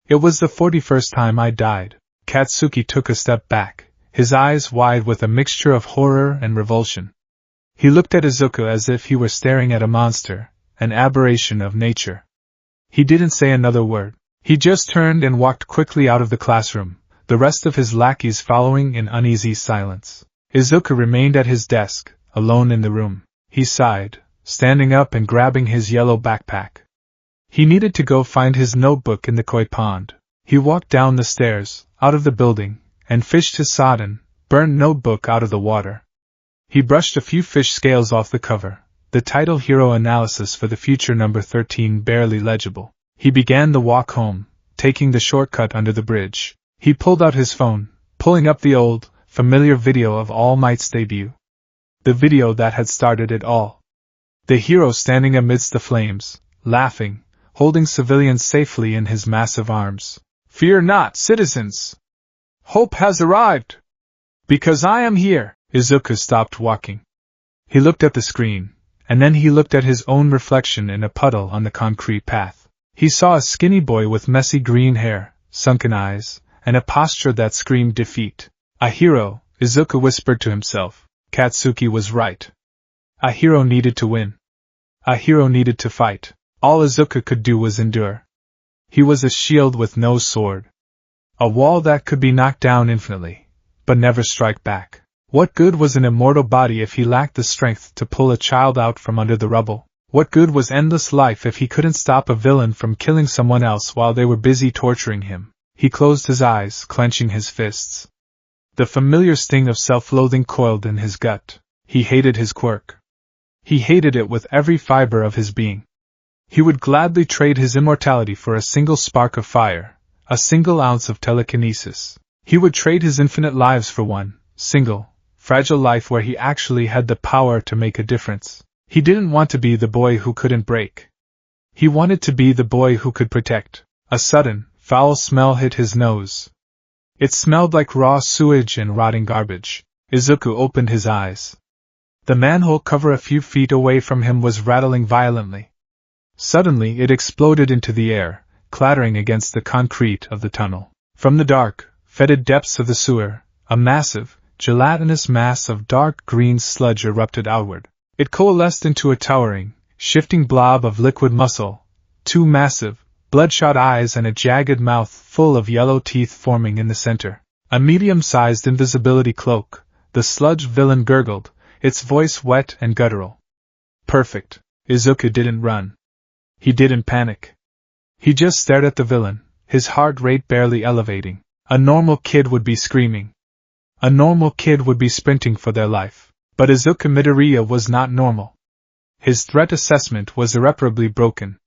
S1: It was the 41st time I died. Katsuki took a step back, his eyes wide with a mixture of horror and revulsion. He looked at Izuku as if he were staring at a monster, an aberration of nature. He didn't say another word. He just turned and walked quickly out of the classroom, the rest of his lackeys following in uneasy silence. Izuku remained at his desk, alone in the room. He sighed, standing up and grabbing his yellow backpack. He needed to go find his notebook in the koi pond. He walked down the stairs, out of the building, and fished his sodden, burned notebook out of the water. He brushed a few fish scales off the cover, the title Hero Analysis for the Future number 13 barely legible. He began the walk home, taking the shortcut under the bridge. He pulled out his phone, pulling up the old, familiar video of All Might's debut. The video that had started it all. The hero standing amidst the flames, laughing, holding civilians safely in his massive arms. Fear not, citizens! Hope has arrived! Because I am here! Izuku stopped walking. He looked at the screen, and then he looked at his own reflection in a puddle on the concrete path. He saw a skinny boy with messy green hair, sunken eyes, and a posture that screamed defeat. A hero, Izuku whispered to himself. Katsuki was right. A hero needed to win. A hero needed to fight. All Izuku could do was endure. He was a shield with no sword. A wall that could be knocked down infinitely, but never strike back. What good was an immortal body if he lacked the strength to pull a child out from under the rubble? What good was endless life if he couldn't stop a villain from killing someone else while they were busy torturing him? He closed his eyes, clenching his fists. The familiar sting of self-loathing coiled in his gut. He hated his quirk. He hated it with every fiber of his being. He would gladly trade his immortality for a single spark of fire, a single ounce of telekinesis. He would trade his infinite lives for one, single, fragile life where he actually had the power to make a difference. He didn't want to be the boy who couldn't break. He wanted to be the boy who could protect. A sudden, foul smell hit his nose. It smelled like raw sewage and rotting garbage. Izuku opened his eyes. The manhole cover a few feet away from him was rattling violently. Suddenly it exploded into the air, clattering against the concrete of the tunnel. From the dark, fetid depths of the sewer, a massive, gelatinous mass of dark green sludge erupted outward. It coalesced into a towering, shifting blob of liquid muscle, two massive, bloodshot eyes and a jagged mouth full of yellow teeth forming in the center. A medium-sized invisibility cloak, the sludge villain gurgled, its voice wet and guttural. Perfect. Izuku didn't run. He didn't panic. He just stared at the villain, his heart rate barely elevating. A normal kid would be screaming. A normal kid would be sprinting for their life. But Izuku Midoriya was not normal. His threat assessment was irreparably broken.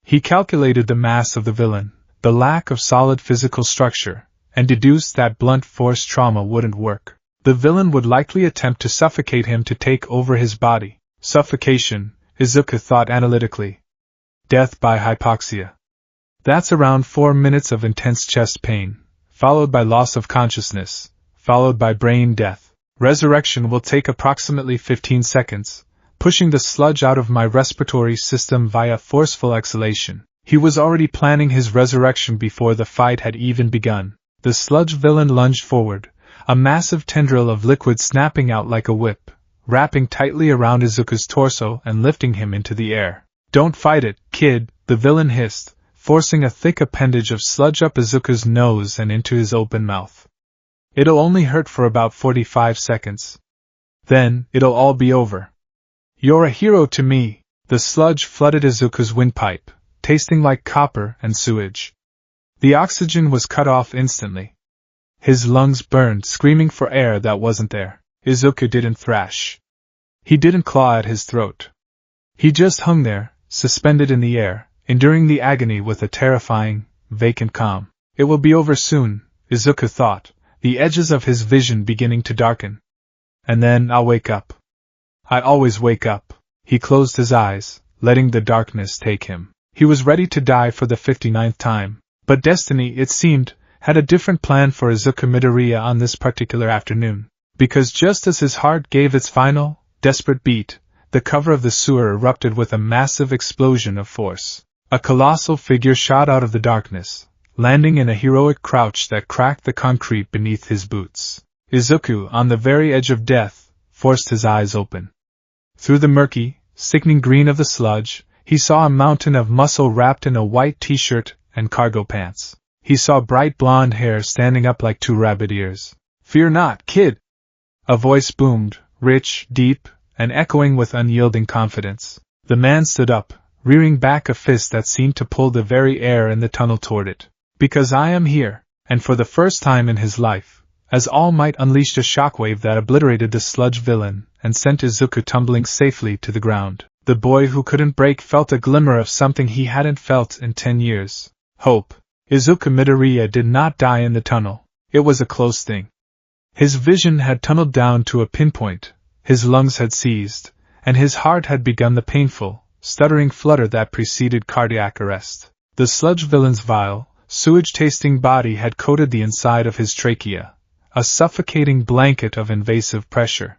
S1: He calculated the mass of the villain, the lack of solid physical structure, and deduced that blunt force trauma wouldn't work. The villain would likely attempt to suffocate him to take over his body. Suffocation, Izuku thought analytically. Death by hypoxia. That's around 4 minutes of intense chest pain, followed by loss of consciousness, followed by brain death. Resurrection will take approximately 15 seconds, pushing the sludge out of my respiratory system via forceful exhalation. He was already planning his resurrection before the fight had even begun. The sludge villain lunged forward, a massive tendril of liquid snapping out like a whip, wrapping tightly around Izuku's torso and lifting him into the air. Don't fight it, kid, the villain hissed, forcing a thick appendage of sludge up Izuku's nose and into his open mouth. It'll only hurt for about 45 seconds. Then, it'll all be over. You're a hero to me. The sludge flooded Izuku's windpipe, tasting like copper and sewage. The oxygen was cut off instantly. His lungs burned, screaming for air that wasn't there. Izuku didn't thrash. He didn't claw at his throat. He just hung there, suspended in the air, enduring the agony with a terrifying, vacant calm. It will be over soon, Izuku thought, the edges of his vision beginning to darken. And then I'll wake up. I always wake up. He closed his eyes, letting the darkness take him. He was ready to die for the 59th time, but destiny, it seemed, had a different plan for Izuku Midoriya on this particular afternoon. Because just as his heart gave its final, desperate beat, the cover of the sewer erupted with a massive explosion of force. A colossal figure shot out of the darkness, landing in a heroic crouch that cracked the concrete beneath his boots. Izuku, on the very edge of death, forced his eyes open. Through the murky, sickening green of the sludge, he saw a mountain of muscle wrapped in a white t-shirt and cargo pants. He saw bright blonde hair standing up like 2 rabbit ears. "Fear not, kid!" A voice boomed, rich, deep, and echoing with unyielding confidence. The man stood up, rearing back a fist that seemed to pull the very air in the tunnel toward it. "Because I am here," and for the first time in his life, as All Might unleashed a shockwave that obliterated the sludge villain and sent Izuku tumbling safely to the ground. The boy who couldn't break felt a glimmer of something he hadn't felt in 10 years. Hope. Izuku Midoriya did not die in the tunnel. It was a close thing. His vision had tunneled down to a pinpoint, his lungs had seized, and his heart had begun the painful, stuttering flutter that preceded cardiac arrest. The sludge villain's vile, sewage-tasting body had coated the inside of his trachea, a suffocating blanket of invasive pressure.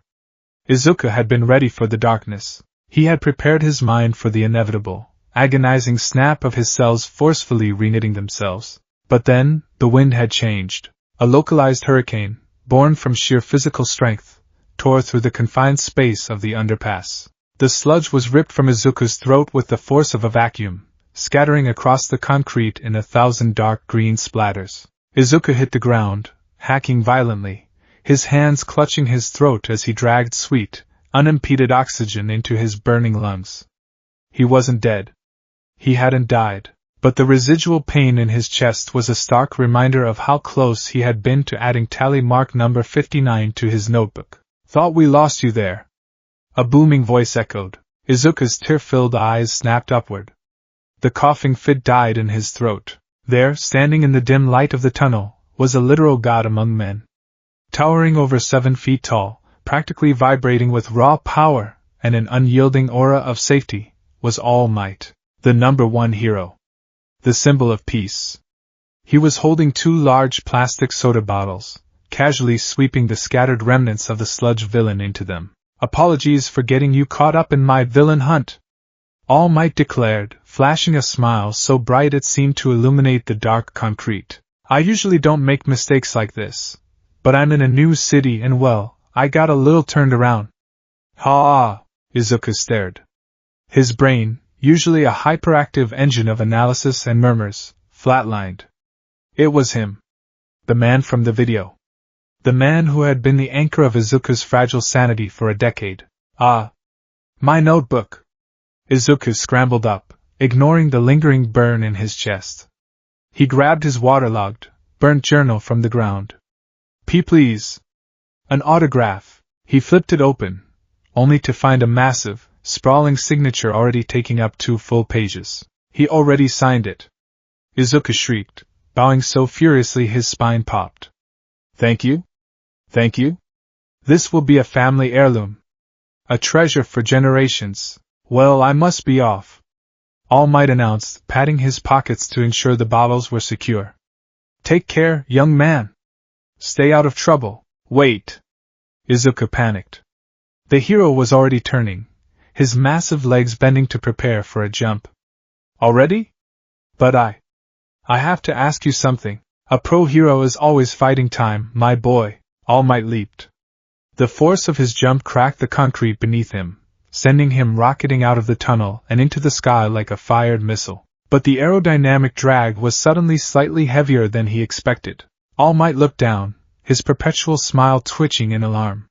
S1: Izuku had been ready for the darkness. He had prepared his mind for the inevitable, agonizing snap of his cells forcefully reknitting themselves. But then, the wind had changed. A localized hurricane, born from sheer physical strength, tore through the confined space of the underpass. The sludge was ripped from Izuku's throat with the force of a vacuum, scattering across the concrete in 1,000 dark green splatters. Izuku hit the ground, hacking violently, his hands clutching his throat as he dragged sweet, unimpeded oxygen into his burning lungs. He wasn't dead. He hadn't died, but the residual pain in his chest was a stark reminder of how close he had been to adding tally mark number 59 to his notebook. "Thought we lost you there," a booming voice echoed. Izuku's tear-filled eyes snapped upward. The coughing fit died in his throat. There, standing in the dim light of the tunnel, was a literal god among men. Towering over 7 feet tall, practically vibrating with raw power and an unyielding aura of safety, was All Might, the #1 hero. The symbol of peace. He was holding 2 large plastic soda bottles, casually sweeping the scattered remnants of the sludge villain into them. "Apologies for getting you caught up in my villain hunt," All Might declared, flashing a smile so bright it seemed to illuminate the dark concrete. "I usually don't make mistakes like this, but I'm in a new city and well, I got a little turned around." "Ha! Izuku stared. His brain, usually a hyperactive engine of analysis and murmurs, flatlined. It was him. The man from the video. The man who had been the anchor of Izuku's fragile sanity for a decade. Ah! My notebook! Izuku scrambled up, ignoring the lingering burn in his chest. He grabbed his waterlogged, burnt journal from the ground. Please. An autograph. He flipped it open, only to find a massive, sprawling signature already taking up 2 full pages. He already signed it. Izuku shrieked, bowing so furiously his spine popped. Thank you? Thank you? This will be a family heirloom. A treasure for generations. Well, I must be off. All Might announced, patting his pockets to ensure the bottles were secure. Take care, young man. Stay out of trouble. Wait. Izuku panicked. The hero was already turning, his massive legs bending to prepare for a jump. Already? But I have to ask you something. A pro hero is always fighting time, my boy. All Might leaped. The force of his jump cracked the concrete beneath him, sending him rocketing out of the tunnel and into the sky like a fired missile. But the aerodynamic drag was suddenly slightly heavier than he expected. All Might looked down, his perpetual smile twitching in alarm.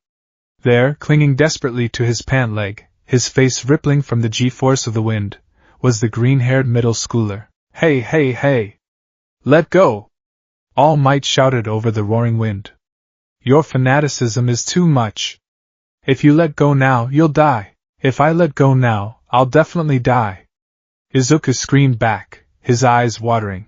S1: There, clinging desperately to his pant leg, his face rippling from the G-force of the wind, was the green-haired middle schooler. Hey, hey, hey! Let go! All Might shouted over the roaring wind. Your fanaticism is too much. If you let go now, you'll die. If I let go now, I'll definitely die. Izuku screamed back, his eyes watering.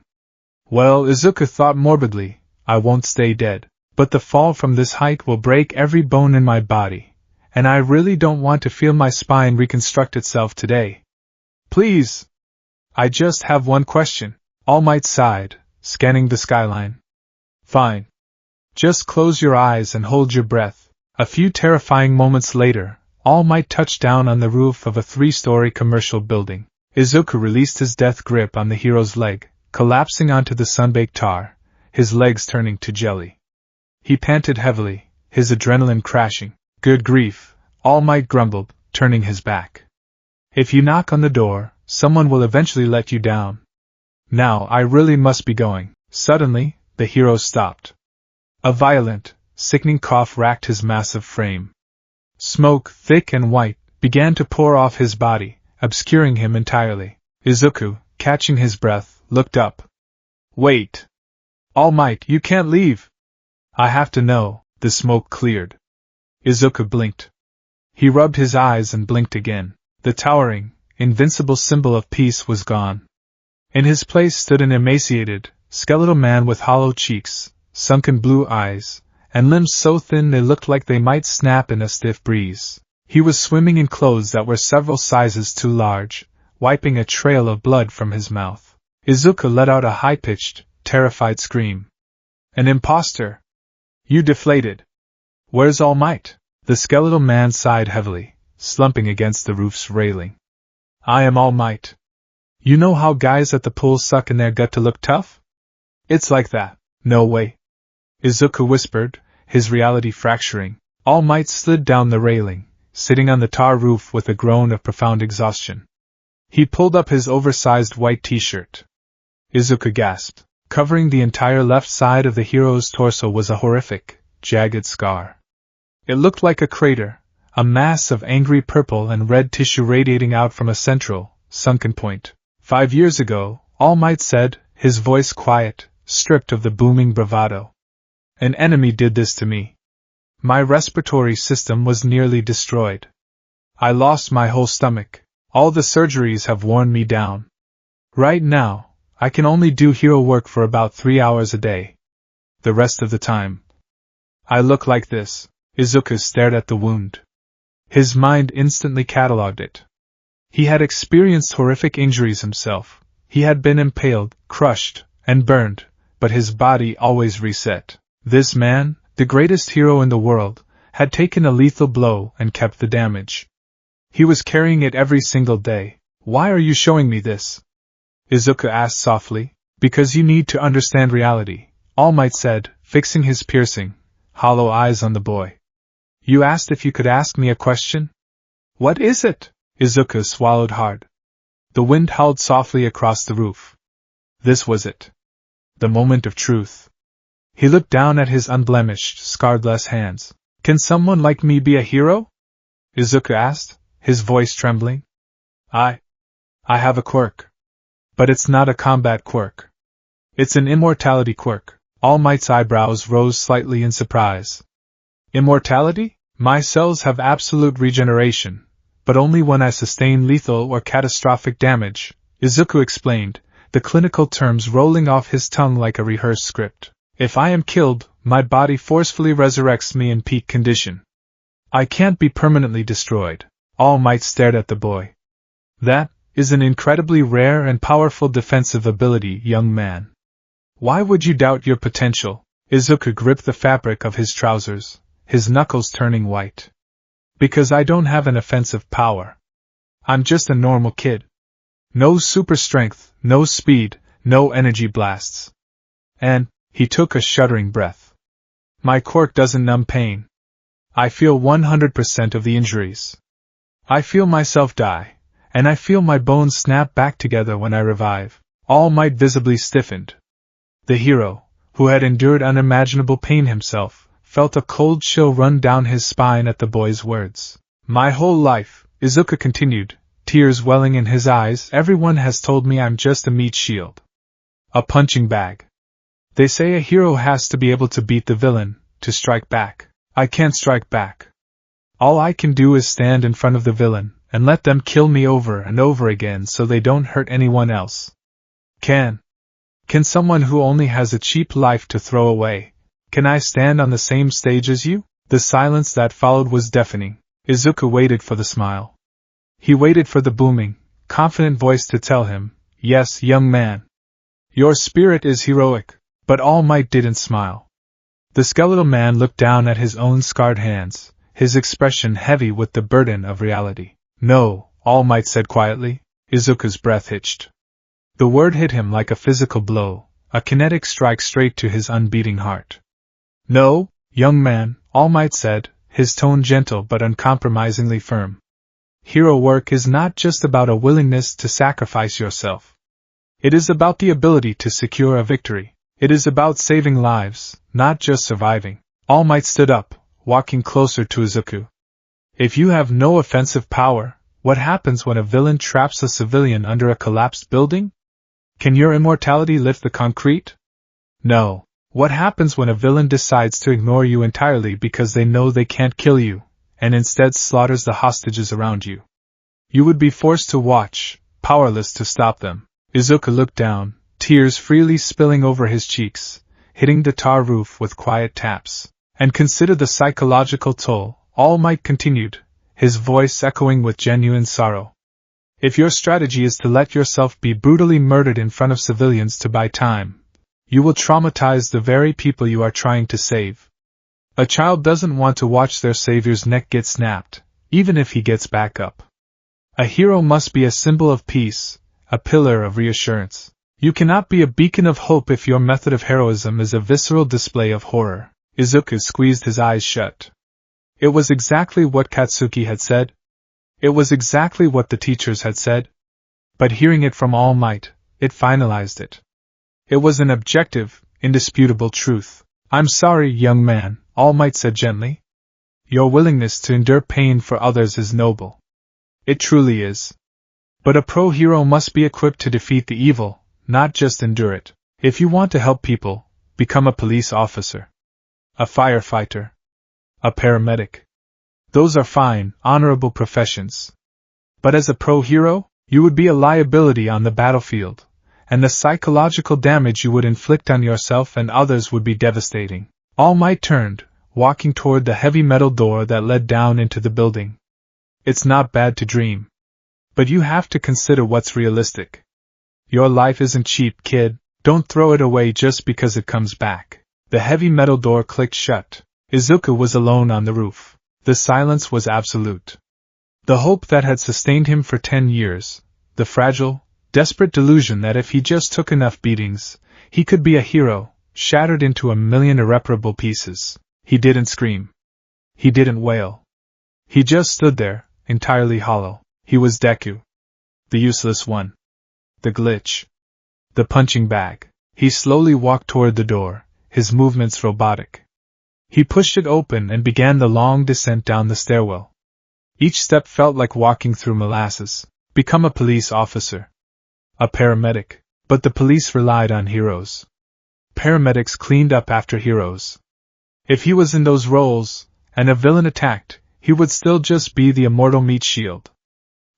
S1: Well, Izuku thought morbidly, I won't stay dead, but the fall from this height will break every bone in my body, and I really don't want to feel my spine reconstruct itself today. Please! I just have one question. All Might sighed, scanning the skyline. Fine. Just close your eyes and hold your breath. A few terrifying moments later, All Might touched down on the roof of a 3-story commercial building. Izuku released his death grip on the hero's leg, collapsing onto the sunbaked tar, his legs turning to jelly. He panted heavily, his adrenaline crashing. Good grief, All Might grumbled, turning his back. If you knock on the door, someone will eventually let you down. Now I really must be going. Suddenly, the hero stopped. A violent, sickening cough racked his massive frame. Smoke, thick and white, began to pour off his body, obscuring him entirely. Izuku, catching his breath, looked up. Wait! All Might, you can't leave! I have to know. The smoke cleared. Izuku blinked. He rubbed his eyes and blinked again. The towering, invincible symbol of peace was gone. In his place stood an emaciated, skeletal man with hollow cheeks, sunken blue eyes, and limbs so thin they looked like they might snap in a stiff breeze. He was swimming in clothes that were several sizes too large, wiping a trail of blood from his mouth. Izuku let out a high-pitched, terrified scream. An imposter! You deflated! Where's All Might? The skeletal man sighed heavily, slumping against the roof's railing. I am All Might. You know how guys at the pool suck in their gut to look tough? It's like that. No way. Izuku whispered, his reality fracturing. All Might slid down the railing, sitting on the tar roof with a groan of profound exhaustion. He pulled up his oversized white t-shirt. Izuku gasped. Covering the entire left side of the hero's torso was a horrific, jagged scar. It looked like a crater, a mass of angry purple and red tissue radiating out from a central, sunken point. 5 years ago, All Might said, his voice quiet, stripped of the booming bravado. An enemy did this to me. My respiratory system was nearly destroyed. I lost my whole stomach. All the surgeries have worn me down. Right now, I can only do hero work for about 3 hours a day. The rest of the time, I look like this. Izuku stared at the wound. His mind instantly catalogued it. He had experienced horrific injuries himself. He had been impaled, crushed, and burned, but his body always reset. This man, the greatest hero in the world, had taken a lethal blow and kept the damage. He was carrying it every single day. Why are you showing me this? Izuku asked softly. Because you need to understand reality, All Might said, fixing his piercing, hollow eyes on the boy. You asked if you could ask me a question? What is it? Izuku swallowed hard. The wind howled softly across the roof. This was it. The moment of truth. He looked down at his unblemished, scarred-less hands. Can someone like me be a hero? Izuku asked, his voice trembling. I have a quirk. But it's not a combat quirk. It's an immortality quirk. All Might's eyebrows rose slightly in surprise. Immortality? My cells have absolute regeneration, but only when I sustain lethal or catastrophic damage, Izuku explained, the clinical terms rolling off his tongue like a rehearsed script. If I am killed, my body forcefully resurrects me in peak condition. I can't be permanently destroyed. All Might stared at the boy. That is an incredibly rare and powerful defensive ability, young man. Why would you doubt your potential? Izuku gripped the fabric of his trousers, his knuckles turning white. Because I don't have an offensive power. I'm just a normal kid. No super strength, no speed, no energy blasts. And he took a shuddering breath. My quirk doesn't numb pain. I feel 100% of the injuries. I feel myself die, and I feel my bones snap back together when I revive. All Might visibly stiffened. The hero, who had endured unimaginable pain himself, felt a cold chill run down his spine at the boy's words. My whole life, Izuku continued, tears welling in his eyes, everyone has told me I'm just a meat shield. A punching bag. They say a hero has to be able to beat the villain, to strike back. I can't strike back. All I can do is stand in front of the villain, and let them kill me over and over again so they don't hurt anyone else. Can someone who only has a cheap life to throw away, can I stand on the same stage as you? The silence that followed was deafening. Izuku waited for the smile. He waited for the booming, confident voice to tell him, yes, young man. Your spirit is heroic. But All Might didn't smile. The skeletal man looked down at his own scarred hands, his expression heavy with the burden of reality. No, All Might said quietly. Izuku's breath hitched. The word hit him like a physical blow, a kinetic strike straight to his unbeating heart. No, young man, All Might said, his tone gentle but uncompromisingly firm. Hero work is not just about a willingness to sacrifice yourself. It is about the ability to secure a victory. It is about saving lives, not just surviving. All Might stood up, walking closer to Izuku. If you have no offensive power, what happens when a villain traps a civilian under a collapsed building? Can your immortality lift the concrete? No. What happens when a villain decides to ignore you entirely because they know they can't kill you, and instead slaughters the hostages around you? You would be forced to watch, powerless to stop them. Izuku looked down, tears freely spilling over his cheeks, hitting the tar roof with quiet taps. And consider the psychological toll, All Might continued, his voice echoing with genuine sorrow. If your strategy is to let yourself be brutally murdered in front of civilians to buy time, you will traumatize the very people you are trying to save. A child doesn't want to watch their savior's neck get snapped, even if he gets back up. A hero must be a symbol of peace, a pillar of reassurance. You cannot be a beacon of hope if your method of heroism is a visceral display of horror. Izuku squeezed his eyes shut. It was exactly what Katsuki had said. It was exactly what the teachers had said. But hearing it from All Might, it finalized it. It was an objective, indisputable truth. I'm sorry, young man, All Might said gently. Your willingness to endure pain for others is noble. It truly is. But a pro-hero must be equipped to defeat the evil, not just endure it. If you want to help people, become a police officer. A firefighter. A paramedic. Those are fine, honorable professions. But as a pro-hero, you would be a liability on the battlefield, and the psychological damage you would inflict on yourself and others would be devastating. All Might turned, walking toward the heavy metal door that led down into the building. It's not bad to dream. But you have to consider what's realistic. Your life isn't cheap, kid. Don't throw it away just because it comes back. The heavy metal door clicked shut. Izuku was alone on the roof. The silence was absolute. The hope that had sustained him for 10 years, the fragile, desperate delusion that if he just took enough beatings, he could be a hero, shattered into a million irreparable pieces. He didn't scream. He didn't wail. He just stood there, entirely hollow. He was Deku. The useless one. The glitch. The punching bag. He slowly walked toward the door, his movements robotic. He pushed it open and began the long descent down the stairwell. Each step felt like walking through molasses. Become a police officer. A paramedic. But the police relied on heroes. Paramedics cleaned up after heroes. If he was in those roles, and a villain attacked, he would still just be the immortal meat shield.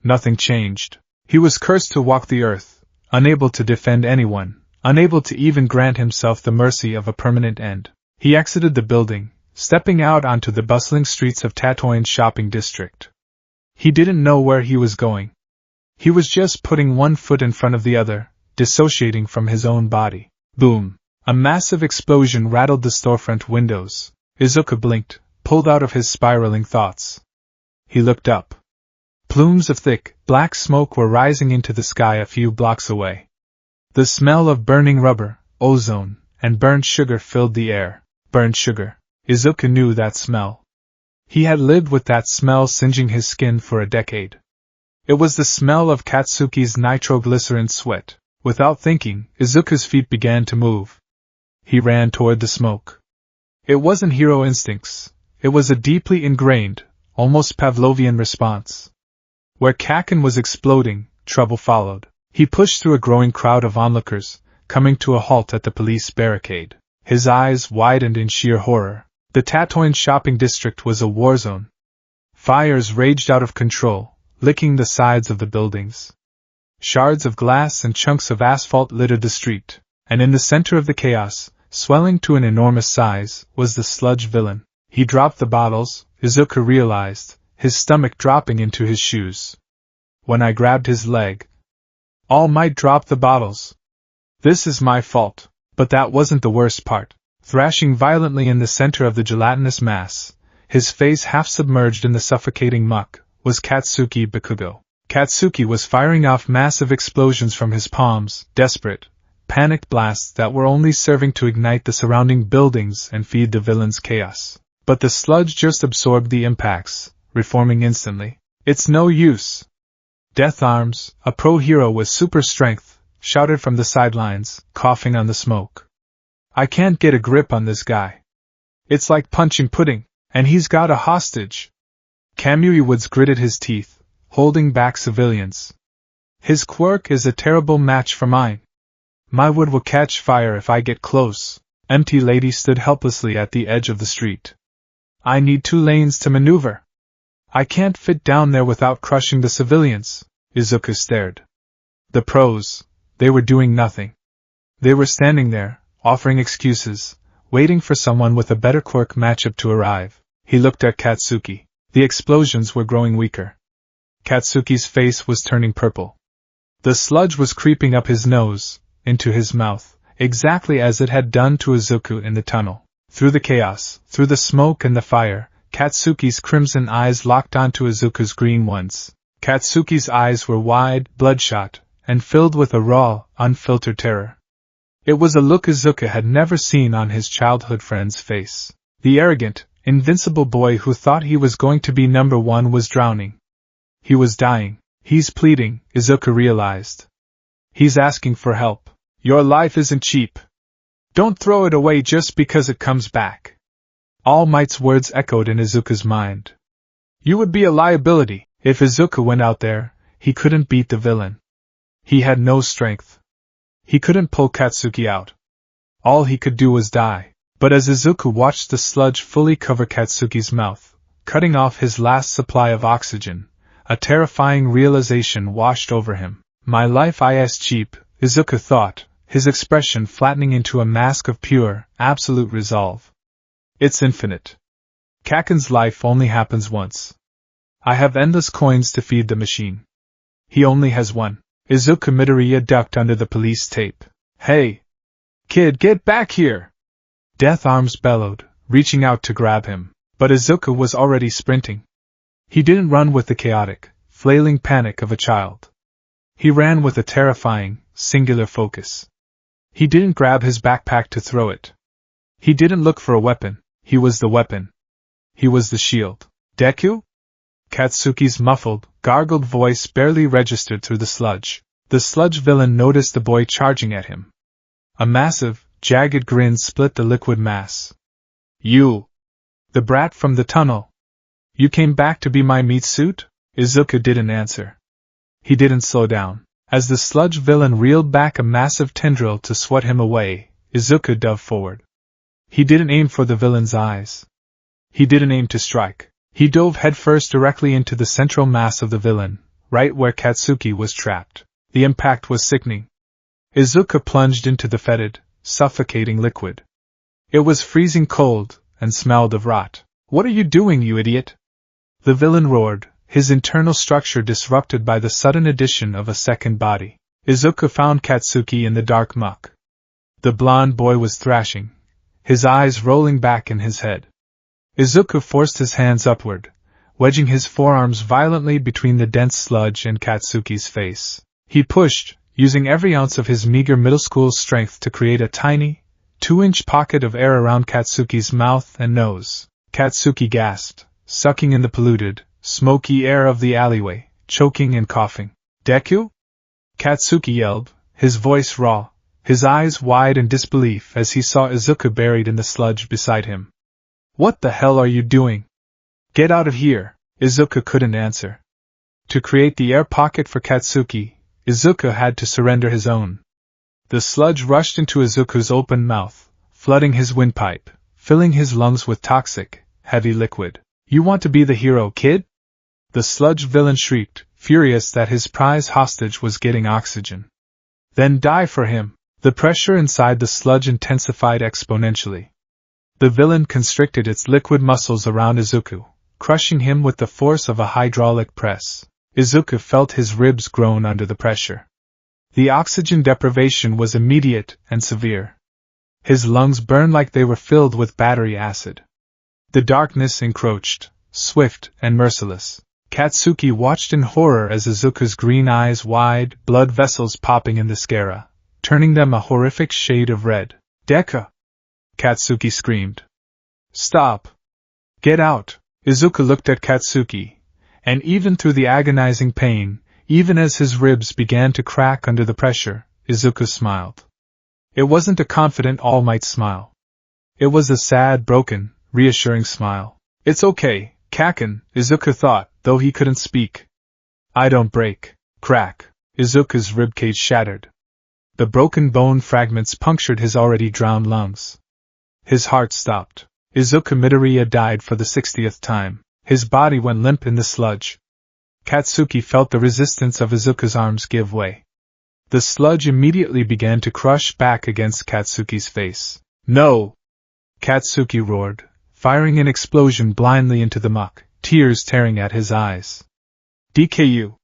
S1: Nothing changed. He was cursed to walk the earth, unable to defend anyone, unable to even grant himself the mercy of a permanent end. He exited the building, stepping out onto the bustling streets of Tatooine's shopping district. He didn't know where he was going. He was just putting one foot in front of the other, dissociating from his own body. Boom! A massive explosion rattled the storefront windows. Izuku blinked, pulled out of his spiraling thoughts. He looked up. Plumes of thick, black smoke were rising into the sky a few blocks away. The smell of burning rubber, ozone, and burnt sugar filled the air. Burnt sugar. Izuku knew that smell. He had lived with that smell singeing his skin for a decade. It was the smell of Katsuki's nitroglycerin sweat. Without thinking, Izuku's feet began to move. He ran toward the smoke. It wasn't hero instincts. It was a deeply ingrained, almost Pavlovian response. Where Kakin was exploding, trouble followed. He pushed through a growing crowd of onlookers, coming to a halt at the police barricade. His eyes widened in sheer horror. The Tatooine shopping district was a war zone. Fires raged out of control, licking the sides of the buildings. Shards of glass and chunks of asphalt littered the street, and in the center of the chaos, swelling to an enormous size, was the sludge villain. He dropped the bottles, Izuku realized, his stomach dropping into his shoes. When I grabbed his leg, All Might dropped the bottles. This is my fault. But that wasn't the worst part. Thrashing violently in the center of the gelatinous mass, his face half submerged in the suffocating muck, was Katsuki Bakugo. Katsuki was firing off massive explosions from his palms, desperate, panicked blasts that were only serving to ignite the surrounding buildings and feed the villain's chaos. But the sludge just absorbed the impacts, reforming instantly. It's no use. Death Arms, a pro-hero with super strength, shouted from the sidelines, coughing on the smoke. I can't get a grip on this guy. It's like punching pudding, and he's got a hostage. Kamui Woods gritted his teeth, holding back civilians. His quirk is a terrible match for mine. My wood will catch fire if I get close. Empty Lady stood helplessly at the edge of the street. I need 2 lanes to maneuver. I can't fit down there without crushing the civilians. Izuku stared. The pros, they were doing nothing. They were standing there, offering excuses, waiting for someone with a better quirk matchup to arrive. He looked at Katsuki. The explosions were growing weaker. Katsuki's face was turning purple. The sludge was creeping up his nose, into his mouth, exactly as it had done to Izuku in the tunnel. Through the chaos, through the smoke and the fire, Katsuki's crimson eyes locked onto Izuku's green ones. Katsuki's eyes were wide, bloodshot, and filled with a raw, unfiltered terror. It was a look Izuku had never seen on his childhood friend's face. The arrogant, invincible boy who thought he was going to be number 1 was drowning. He was dying. He's pleading, Izuku realized. He's asking for help. Your life isn't cheap. Don't throw it away just because it comes back. All Might's words echoed in Izuku's mind. You would be a liability. If Izuku went out there, he couldn't beat the villain. He had no strength. He couldn't pull Katsuki out. All he could do was die. But as Izuku watched the sludge fully cover Katsuki's mouth, cutting off his last supply of oxygen, a terrifying realization washed over him. My life is cheap, Izuku thought, his expression flattening into a mask of pure, absolute resolve. It's infinite. Kakin's life only happens once. I have endless coins to feed the machine. He only has one. Izuku Midoriya ducked under the police tape. Hey! Kid, get back here! Death Arms bellowed, reaching out to grab him, but Izuku was already sprinting. He didn't run with the chaotic, flailing panic of a child. He ran with a terrifying, singular focus. He didn't grab his backpack to throw it. He didn't look for a weapon, he was the weapon. He was the shield. Deku? Katsuki's muffled, gargled voice barely registered through the sludge. The sludge villain noticed the boy charging at him. A massive, jagged grin split the liquid mass. You! The brat from the tunnel! You came back to be my meat suit? Izuku didn't answer. He didn't slow down. As the sludge villain reeled back a massive tendril to swat him away, Izuku dove forward. He didn't aim for the villain's eyes. He didn't aim to strike. He dove headfirst directly into the central mass of the villain, right where Katsuki was trapped. The impact was sickening. Izuku plunged into the fetid, suffocating liquid. It was freezing cold, and smelled of rot. What are you doing, you idiot? The villain roared, his internal structure disrupted by the sudden addition of a second body. Izuku found Katsuki in the dark muck. The blond boy was thrashing, his eyes rolling back in his head. Izuku forced his hands upward, wedging his forearms violently between the dense sludge and Katsuki's face. He pushed, using every ounce of his meager middle school strength to create a tiny, 2-inch pocket of air around Katsuki's mouth and nose. Katsuki gasped, sucking in the polluted, smoky air of the alleyway, choking and coughing. Deku? Katsuki yelled, his voice raw, his eyes wide in disbelief as he saw Izuku buried in the sludge beside him. What the hell are you doing? Get out of here! Izuku couldn't answer. To create the air pocket for Katsuki, Izuku had to surrender his own. The sludge rushed into Izuku's open mouth, flooding his windpipe, filling his lungs with toxic, heavy liquid. You want to be the hero, kid? The sludge villain shrieked, furious that his prize hostage was getting oxygen. Then die for him! The pressure inside the sludge intensified exponentially. The villain constricted its liquid muscles around Izuku, crushing him with the force of a hydraulic press. Izuku felt his ribs groan under the pressure. The oxygen deprivation was immediate and severe. His lungs burned like they were filled with battery acid. The darkness encroached, swift and merciless. Katsuki watched in horror as Izuku's green eyes wide, blood vessels popping in the sclera, turning them a horrific shade of red. Deku! Katsuki screamed. Stop! Get out! Izuku looked at Katsuki, and even through the agonizing pain, even as his ribs began to crack under the pressure, Izuku smiled. It wasn't a confident All Might smile. It was a sad, broken, reassuring smile. It's okay, Kaken, Izuku thought, though he couldn't speak. I don't break. Crack. Izuku's ribcage shattered. The broken bone fragments punctured his already drowned lungs. His heart stopped. Izuku Midoriya died for the 60th time. His body went limp in the sludge. Katsuki felt the resistance of Izuku's arms give way. The sludge immediately began to crush back against Katsuki's face. No! Katsuki roared, firing an explosion blindly into the muck, tears tearing at his eyes. DKU!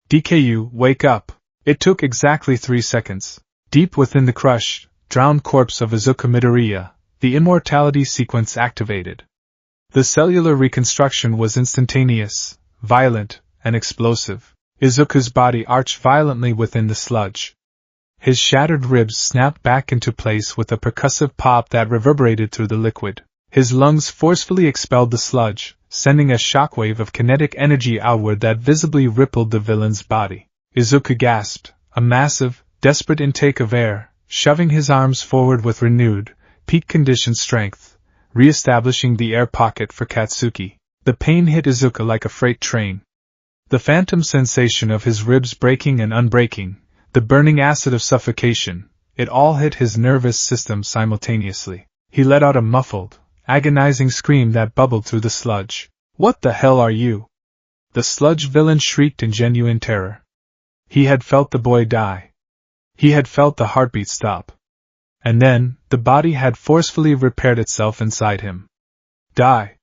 S1: DKU, wake up! It took exactly 3 seconds. Deep within the crushed, drowned corpse of Izuku Midoriya, the immortality sequence activated. The cellular reconstruction was instantaneous, violent, and explosive. Izuku's body arched violently within the sludge. His shattered ribs snapped back into place with a percussive pop that reverberated through the liquid. His lungs forcefully expelled the sludge, sending a shockwave of kinetic energy outward that visibly rippled the villain's body. Izuku gasped, a massive, desperate intake of air, shoving his arms forward with renewed, peak-conditioned strength, re-establishing the air pocket for Katsuki. The pain hit Izuku like a freight train. The phantom sensation of his ribs breaking and unbreaking, the burning acid of suffocation, it all hit his nervous system simultaneously. He let out a muffled, agonizing scream that bubbled through the sludge. What the hell are you? The sludge villain shrieked in genuine terror. He had felt the boy die. He had felt the heartbeat stop. And then, the body had forcefully repaired itself inside him. Die.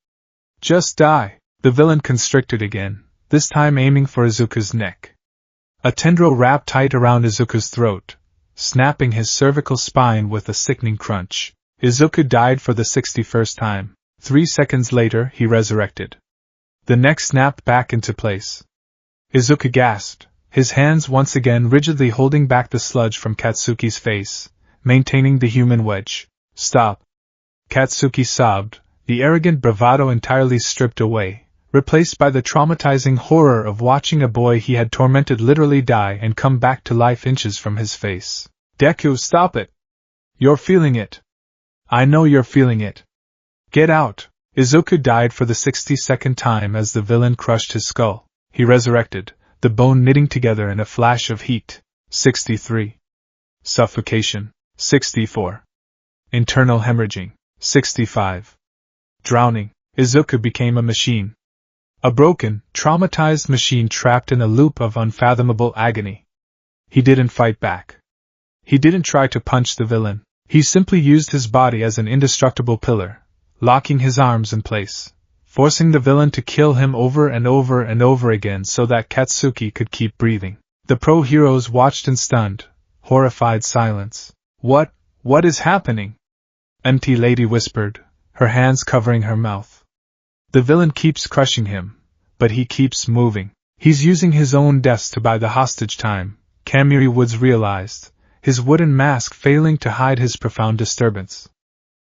S1: Just die. The villain constricted again, this time aiming for Izuku's neck. A tendril wrapped tight around Izuku's throat, snapping his cervical spine with a sickening crunch. Izuku died for the 61st time. 3 seconds later, he resurrected. The neck snapped back into place. Izuku gasped, his hands once again rigidly holding back the sludge from Katsuki's face, maintaining the human wedge. Stop! Katsuki sobbed, the arrogant bravado entirely stripped away, replaced by the traumatizing horror of watching a boy he had tormented literally die and come back to life inches from his face. Deku, stop it! You're feeling it. I know you're feeling it. Get out! Izuku died for the 62nd time as the villain crushed his skull. He resurrected, the bone knitting together in a flash of heat. 63. Suffocation. 64. Internal hemorrhaging. 65. Drowning. Izuku became a machine. A broken, traumatized machine trapped in a loop of unfathomable agony. He didn't fight back. He didn't try to punch the villain. He simply used his body as an indestructible pillar, locking his arms in place, forcing the villain to kill him over and over and over again so that Katsuki could keep breathing. The pro-heroes watched in stunned, horrified silence. What is happening? Empty Lady whispered, her hands covering her mouth. The villain keeps crushing him, but he keeps moving. He's using his own deaths to buy the hostage time, Kamiri Woods realized, his wooden mask failing to hide his profound disturbance.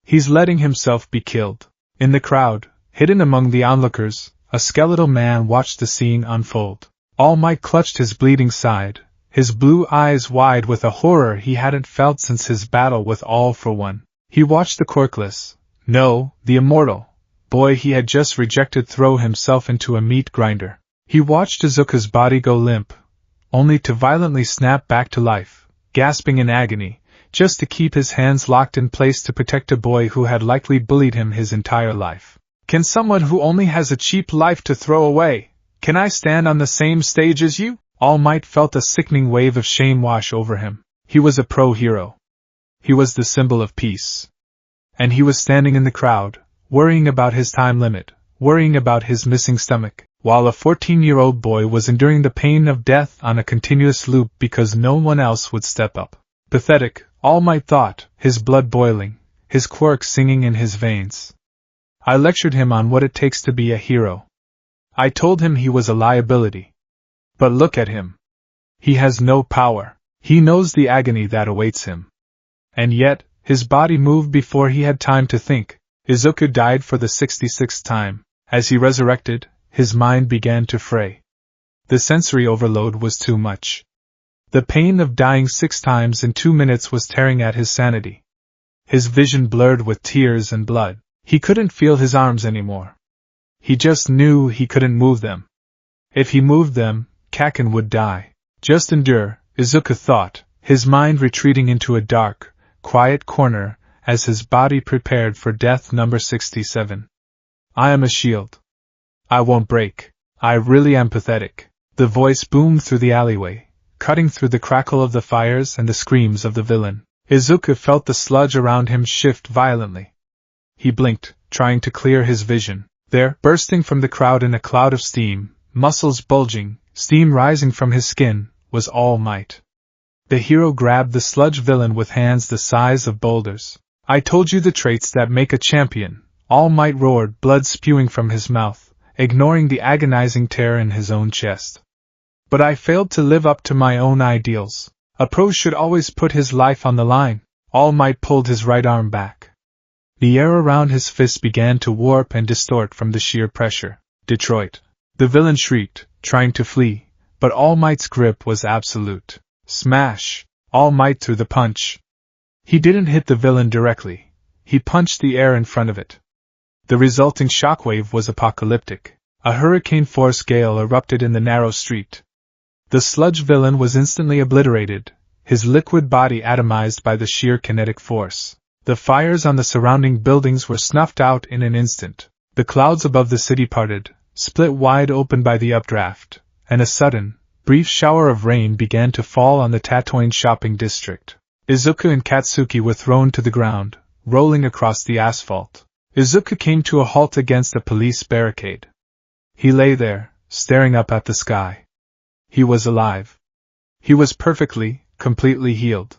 S1: He's letting himself be killed. In the crowd, hidden among the onlookers, a skeletal man watched the scene unfold. All Might clutched his bleeding side, his blue eyes wide with a horror he hadn't felt since his battle with All for One. He watched the quirkless, no, the immortal, boy he had just rejected throw himself into a meat grinder. He watched Izuku's body go limp, only to violently snap back to life, gasping in agony, just to keep his hands locked in place to protect a boy who had likely bullied him his entire life. Can someone who only has a cheap life to throw away, can I stand on the same stage as you? All Might felt a sickening wave of shame wash over him. He was a pro-hero. He was the symbol of peace. And he was standing in the crowd, worrying about his time limit, worrying about his missing stomach, while a 14-year-old boy was enduring the pain of death on a continuous loop because no one else would step up. Pathetic, All Might thought, his blood boiling, his quirk singing in his veins. I lectured him on what it takes to be a hero. I told him he was a liability. But look at him. He has no power. He knows the agony that awaits him. And yet, his body moved before he had time to think. Izuku died for the 66th time. As he resurrected, his mind began to fray. The sensory overload was too much. The pain of dying 6 times in 2 minutes was tearing at his sanity. His vision blurred with tears and blood. He couldn't feel his arms anymore. He just knew he couldn't move them. If he moved them, Kaken would die. Just endure, Izuku thought, his mind retreating into a dark, quiet corner as his body prepared for death number 67. I am a shield. I won't break. I really am pathetic. The voice boomed through the alleyway, cutting through the crackle of the fires and the screams of the villain. Izuku felt the sludge around him shift violently. He blinked, trying to clear his vision. There, bursting from the crowd in a cloud of steam, muscles bulging, steam rising from his skin, was All Might. The hero grabbed the sludge villain with hands the size of boulders. I told you the traits that make a champion, All Might roared, blood spewing from his mouth, ignoring the agonizing tear in his own chest. But I failed to live up to my own ideals. A pro should always put his life on the line. All Might pulled his right arm back. The air around his fist began to warp and distort from the sheer pressure. Detroit. The villain shrieked, trying to flee, but All Might's grip was absolute. Smash! All Might threw the punch. He didn't hit the villain directly. He punched the air in front of it. The resulting shockwave was apocalyptic. A hurricane-force gale erupted in the narrow street. The sludge villain was instantly obliterated, his liquid body atomized by the sheer kinetic force. The fires on the surrounding buildings were snuffed out in an instant. The clouds above the city parted, split wide open by the updraft, and a sudden, brief shower of rain began to fall on the Tatooine shopping district. Izuku and Katsuki were thrown to the ground, rolling across the asphalt. Izuku came to a halt against a police barricade. He lay there, staring up at the sky. He was alive. He was perfectly, completely healed.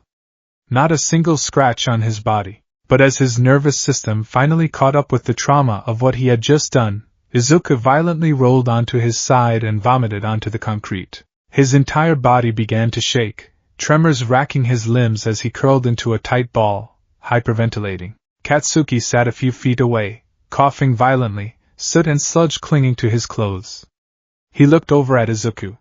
S1: Not a single scratch on his body. But as his nervous system finally caught up with the trauma of what he had just done, Izuku violently rolled onto his side and vomited onto the concrete. His entire body began to shake, tremors racking his limbs as he curled into a tight ball, hyperventilating. Katsuki sat a few feet away, coughing violently, soot and sludge clinging to his clothes. He looked over at Izuku.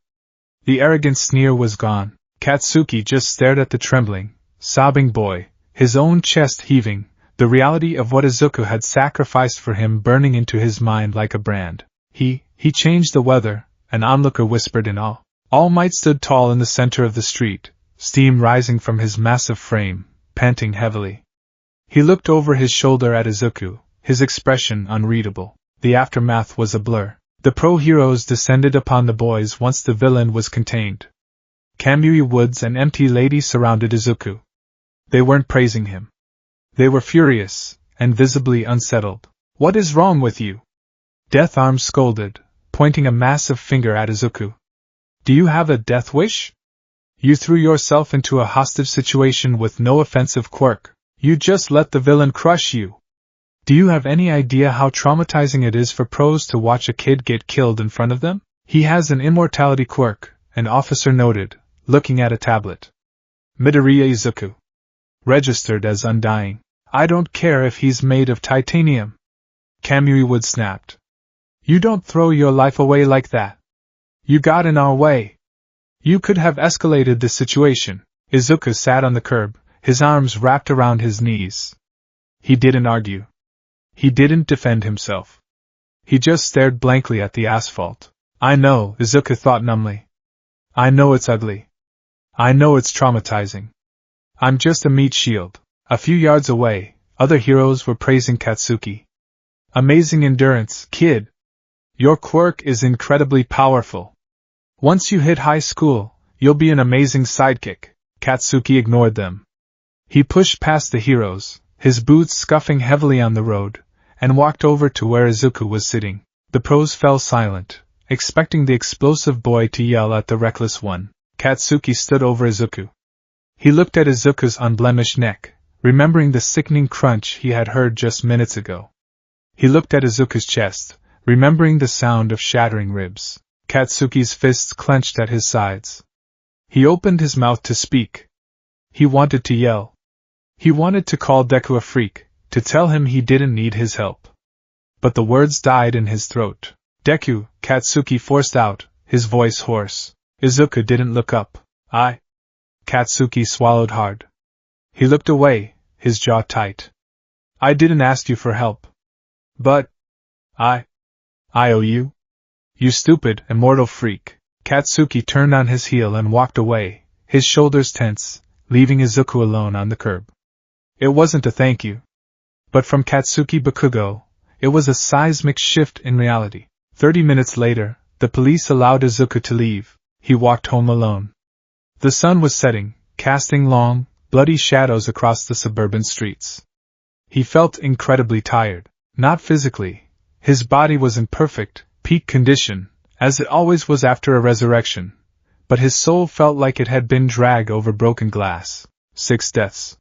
S1: The arrogant sneer was gone. Katsuki just stared at the trembling, sobbing boy, his own chest heaving, the reality of what Izuku had sacrificed for him burning into his mind like a brand. He changed the weather, an onlooker whispered in awe. All Might stood tall in the center of the street, steam rising from his massive frame, panting heavily. He looked over his shoulder at Izuku, his expression unreadable. The aftermath was a blur. The pro-heroes descended upon the boys once the villain was contained. Kamui Woods and Empty Lady surrounded Izuku. They weren't praising him. They were furious, and visibly unsettled. What is wrong with you? Death Arm scolded, pointing a massive finger at Izuku. Do you have a death wish? You threw yourself into a hostage situation with no offensive quirk. You just let the villain crush you. Do you have any idea how traumatizing it is for pros to watch a kid get killed in front of them? He has an immortality quirk, an officer noted, looking at a tablet. Midoriya Izuku. Registered as undying. I don't care if he's made of titanium. Kamui Wood snapped. You don't throw your life away like that. You got in our way. You could have escalated the situation. Izuku sat on the curb, his arms wrapped around his knees. He didn't argue. He didn't defend himself. He just stared blankly at the asphalt. I know, Izuku thought numbly. I know it's ugly. I know it's traumatizing. I'm just a meat shield. A few yards away, other heroes were praising Katsuki. Amazing endurance, kid. Your quirk is incredibly powerful. Once you hit high school, you'll be an amazing sidekick. Katsuki ignored them. He pushed past the heroes, his boots scuffing heavily on the road, and walked over to where Izuku was sitting. The pros fell silent, expecting the explosive boy to yell at the reckless one. Katsuki stood over Izuku. He looked at Izuku's unblemished neck, remembering the sickening crunch he had heard just minutes ago. He looked at Izuku's chest, remembering the sound of shattering ribs. Katsuki's fists clenched at his sides. He opened his mouth to speak. He wanted to yell. He wanted to call Deku a freak, to tell him he didn't need his help. But the words died in his throat. Deku, Katsuki forced out, his voice hoarse. Izuku didn't look up. Katsuki swallowed hard. He looked away, his jaw tight. I didn't ask you for help. But I owe you? You stupid, immortal freak. Katsuki turned on his heel and walked away, his shoulders tense, leaving Izuku alone on the curb. It wasn't a thank you. But from Katsuki Bakugo, it was a seismic shift in reality. 30 minutes later, the police allowed Izuku to leave. He walked home alone. The sun was setting, casting long, bloody shadows across the suburban streets. He felt incredibly tired. Not physically. His body was in perfect, peak condition, as it always was after a resurrection. But his soul felt like it had been dragged over broken glass. 6 deaths.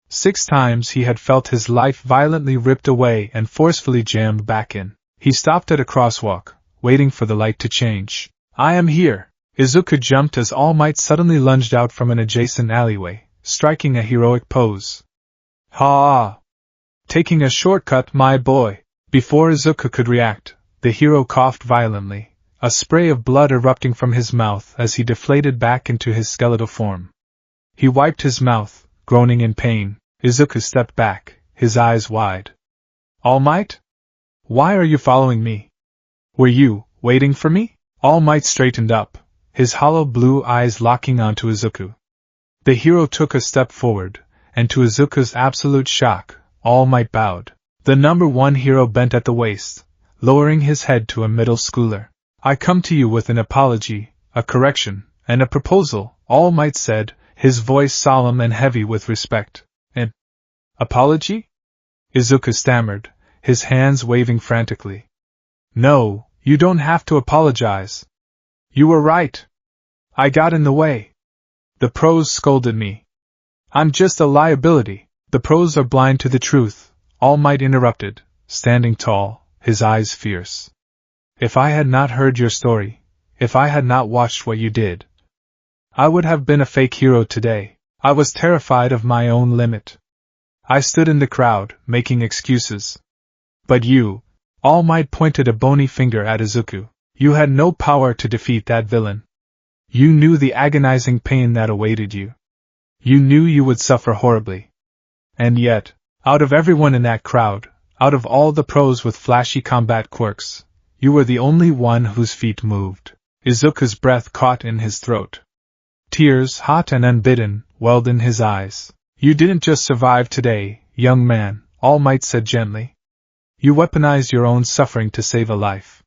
S1: 6 times he had felt his life violently ripped away and forcefully jammed back in. He stopped at a crosswalk, waiting for the light to change. I am here! Izuku jumped as All Might suddenly lunged out from an adjacent alleyway, striking a heroic pose. Ha! Taking a shortcut, my boy! Before Izuku could react, the hero coughed violently, a spray of blood erupting from his mouth as he deflated back into his skeletal form. He wiped his mouth, groaning in pain. Izuku stepped back, his eyes wide. All Might? Why are you following me? Were you waiting for me? All Might straightened up, his hollow blue eyes locking onto Izuku. The hero took a step forward, and to Izuku's absolute shock, All Might bowed. The number 1 hero bent at the waist, lowering his head to a middle schooler. I come to you with an apology, a correction, and a proposal, All Might said, his voice solemn and heavy with respect. An apology? Izuku stammered, his hands waving frantically. No, you don't have to apologize. You were right. I got in the way. The pros scolded me. I'm just a liability. The pros are blind to the truth, All Might interrupted, standing tall, his eyes fierce. If I had not heard your story, if I had not watched what you did, I would have been a fake hero today. I was terrified of my own limit. I stood in the crowd, making excuses. But you, All Might pointed a bony finger at Izuku. You had no power to defeat that villain. You knew the agonizing pain that awaited you. You knew you would suffer horribly. And yet, out of everyone in that crowd, out of all the pros with flashy combat quirks, you were the only one whose feet moved. Izuku's breath caught in his throat. Tears, hot and unbidden, welled in his eyes. You didn't just survive today, young man, All Might said gently. You weaponized your own suffering to save a life.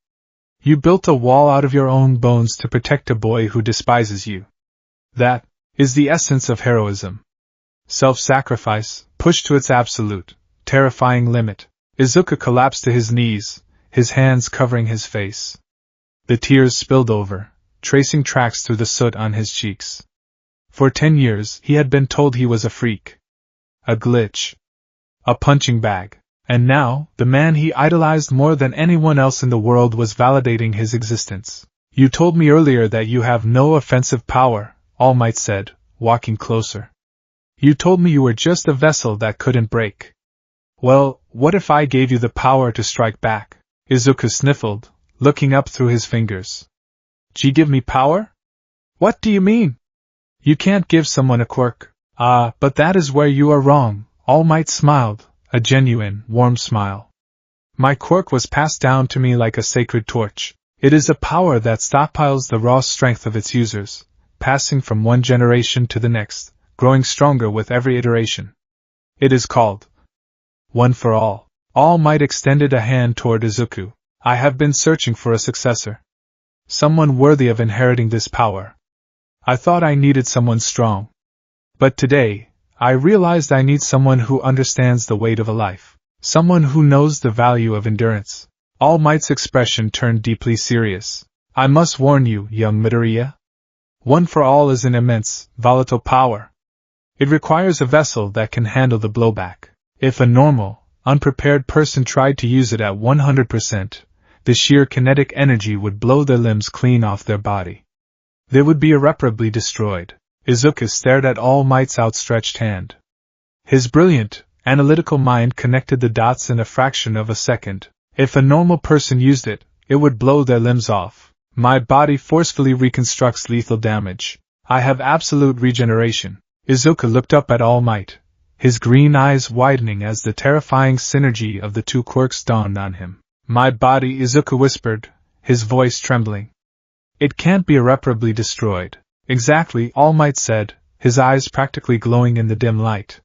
S1: You built a wall out of your own bones to protect a boy who despises you. That is the essence of heroism. Self-sacrifice, pushed to its absolute, terrifying limit. Izuku collapsed to his knees, his hands covering his face. The tears spilled over, tracing tracks through the soot on his cheeks. For 10 years, he had been told he was a freak. A glitch. A punching bag. And now, the man he idolized more than anyone else in the world was validating his existence. You told me earlier that you have no offensive power, All Might said, walking closer. You told me you were just a vessel that couldn't break. Well, what if I gave you the power to strike back? Izuku sniffled, looking up through his fingers. Give me power? What do you mean? You can't give someone a quirk. But that is where you are wrong, All Might smiled, a genuine, warm smile. My quirk was passed down to me like a sacred torch. It is a power that stockpiles the raw strength of its users, passing from one generation to the next, growing stronger with every iteration. It is called One for All. All Might extended a hand toward Izuku. I have been searching for a successor. Someone worthy of inheriting this power. I thought I needed someone strong. But today, I realized I need someone who understands the weight of a life. Someone who knows the value of endurance. All Might's expression turned deeply serious. I must warn you, young Midoriya. One for All is an immense, volatile power. It requires a vessel that can handle the blowback. If a normal, unprepared person tried to use it at 100%, the sheer kinetic energy would blow their limbs clean off their body. They would be irreparably destroyed. Izuku stared at All Might's outstretched hand. His brilliant, analytical mind connected the dots in a fraction of a second. If a normal person used it, it would blow their limbs off. My body forcefully reconstructs lethal damage. I have absolute regeneration. Izuku looked up at All Might, his green eyes widening as the terrifying synergy of the two quirks dawned on him. My body, Izuku whispered, his voice trembling. It can't be irreparably destroyed. Exactly, All Might said, his eyes practically glowing in the dim light.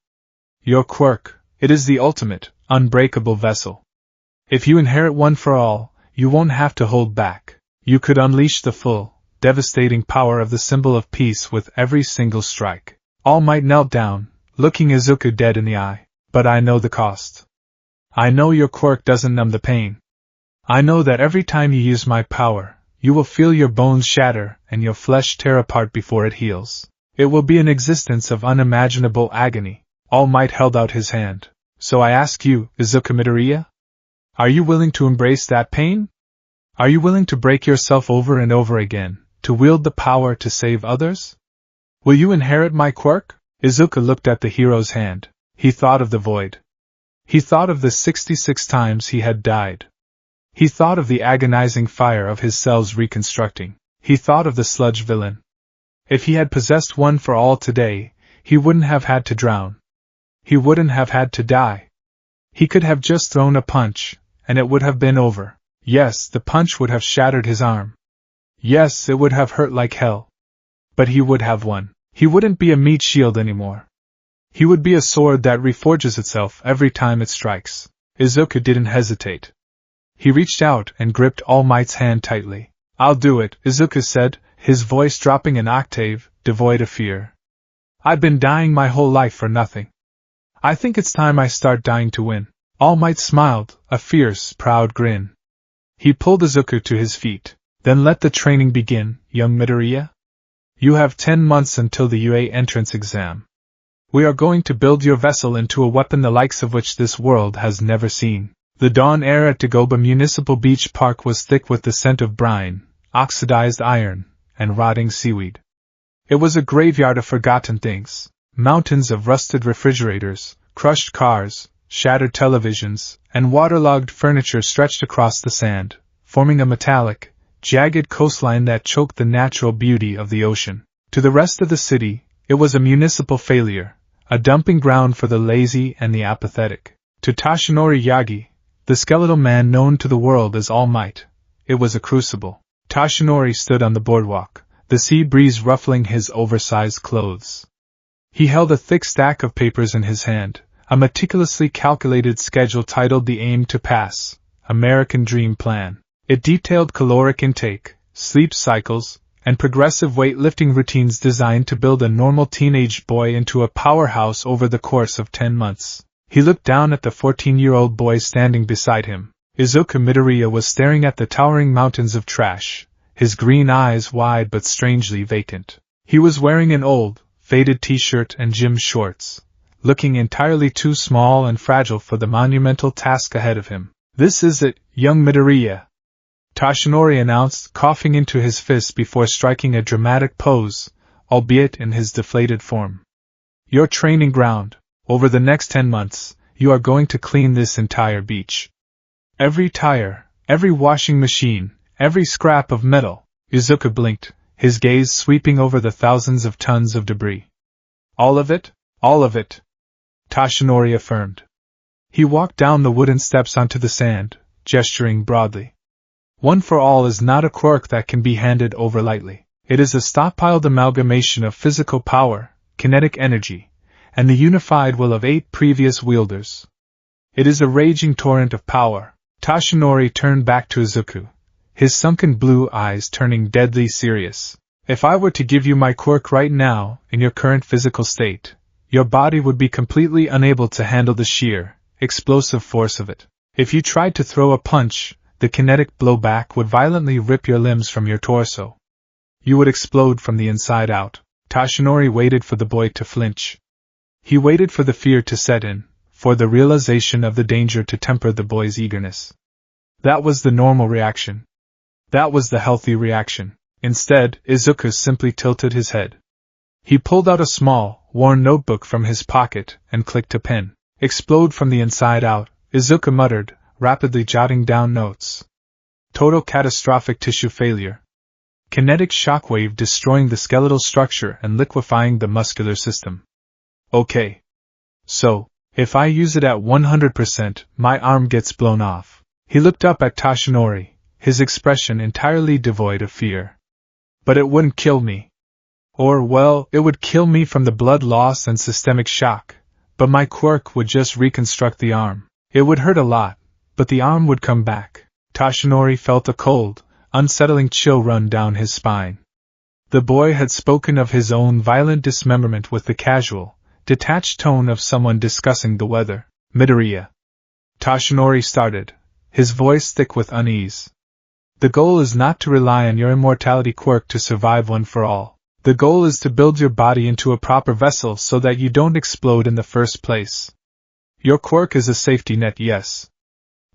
S1: Your quirk, it is the ultimate, unbreakable vessel. If you inherit One for All, you won't have to hold back. You could unleash the full, devastating power of the symbol of peace with every single strike. All Might knelt down, looking Izuku dead in the eye. But I know the cost. I know your quirk doesn't numb the pain. I know that every time you use my power, you will feel your bones shatter and your flesh tear apart before it heals. It will be an existence of unimaginable agony. All Might held out his hand. So I ask you, Izuku Midoriya? Are you willing to embrace that pain? Are you willing to break yourself over and over again, to wield the power to save others? Will you inherit my quirk? Izuku looked at the hero's hand. He thought of the void. He thought of the 66 times he had died. He thought of the agonizing fire of his cells reconstructing. He thought of the sludge villain. If he had possessed One for All today, he wouldn't have had to drown. He wouldn't have had to die. He could have just thrown a punch, and it would have been over. Yes, the punch would have shattered his arm. Yes, it would have hurt like hell. But he would have won. He wouldn't be a meat shield anymore. He would be a sword that reforges itself every time it strikes. Izuku didn't hesitate. He reached out and gripped All Might's hand tightly. I'll do it, Izuku said, his voice dropping an octave, devoid of fear. I've been dying my whole life for nothing. I think it's time I start dying to win. All Might smiled, a fierce, proud grin. He pulled Izuku to his feet. Then let the training begin, young Midoriya. You have 10 months until the UA entrance exam. We are going to build your vessel into a weapon the likes of which this world has never seen. The dawn air at Dagoba Municipal Beach Park was thick with the scent of brine, oxidized iron, and rotting seaweed. It was a graveyard of forgotten things. Mountains of rusted refrigerators, crushed cars, shattered televisions, and waterlogged furniture stretched across the sand, forming a metallic, jagged coastline that choked the natural beauty of the ocean. To the rest of the city, it was a municipal failure, a dumping ground for the lazy and the apathetic. To Toshinori Yagi, the skeletal man known to the world as All Might, it was a crucible. Toshinori stood on the boardwalk, the sea breeze ruffling his oversized clothes. He held a thick stack of papers in his hand, a meticulously calculated schedule titled The Aim to Pass, American Dream Plan. It detailed caloric intake, sleep cycles, and progressive weightlifting routines designed to build a normal teenage boy into a powerhouse over the course of 10 months. He looked down at the 14-year-old boy standing beside him. Izuku Midoriya was staring at the towering mountains of trash, his green eyes wide but strangely vacant. He was wearing an old, faded t-shirt and gym shorts, looking entirely too small and fragile for the monumental task ahead of him. "This is it, young Midoriya," Toshinori announced, coughing into his fist before striking a dramatic pose, albeit in his deflated form. "Your training ground. Over the next 10 months, you are going to clean this entire beach. Every tire, every washing machine, every scrap of metal." Izuku blinked, his gaze sweeping over the thousands of tons of debris. "All of it? All of it," Toshinori affirmed. He walked down the wooden steps onto the sand, gesturing broadly. "One for all is not a quirk that can be handed over lightly. It is a stockpiled amalgamation of physical power, kinetic energy, and the unified will of 8 previous wielders. It is a raging torrent of power." Toshinori turned back to Izuku, his sunken blue eyes turning deadly serious. "If I were to give you my quirk right now, in your current physical state, your body would be completely unable to handle the sheer, explosive force of it. If you tried to throw a punch, the kinetic blowback would violently rip your limbs from your torso. You would explode from the inside out." Toshinori waited for the boy to flinch. He waited for the fear to set in, for the realization of the danger to temper the boy's eagerness. That was the normal reaction. That was the healthy reaction. Instead, Izuku simply tilted his head. He pulled out a small, worn notebook from his pocket and clicked a pen. "Explode from the inside out," Izuku muttered, rapidly jotting down notes. "Total catastrophic tissue failure. Kinetic shockwave destroying the skeletal structure and liquefying the muscular system. Okay. So, if I use it at 100%, my arm gets blown off." He looked up at Toshinori, his expression entirely devoid of fear. "But it wouldn't kill me. Or, well, it would kill me from the blood loss and systemic shock, but my quirk would just reconstruct the arm. It would hurt a lot, but the arm would come back." Toshinori felt a cold, unsettling chill run down his spine. The boy had spoken of his own violent dismemberment with the casual, detached tone of someone discussing the weather. "Midoriya," Toshinori started, his voice thick with unease. "The goal is not to rely on your immortality quirk to survive one for all. The goal is to build your body into a proper vessel so that you don't explode in the first place. Your quirk is a safety net, yes.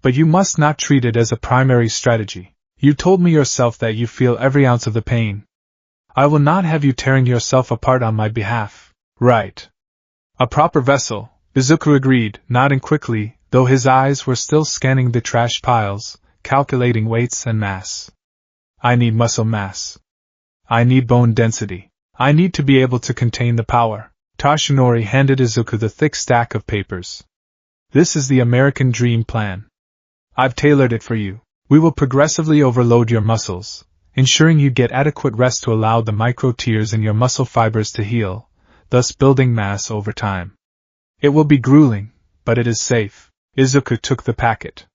S1: But you must not treat it as a primary strategy. You told me yourself that you feel every ounce of the pain. I will not have you tearing yourself apart on my behalf." "Right. A proper vessel," Izuku agreed, nodding quickly, though his eyes were still scanning the trash piles, calculating weights and mass. "I need muscle mass. I need bone density. I need to be able to contain the power." Toshinori handed Izuku the thick stack of papers. "This is the American Dream Plan. I've tailored it for you. We will progressively overload your muscles, ensuring you get adequate rest to allow the micro tears in your muscle fibers to heal, thus building mass over time. It will be grueling, but it is safe." Izuku took the packet.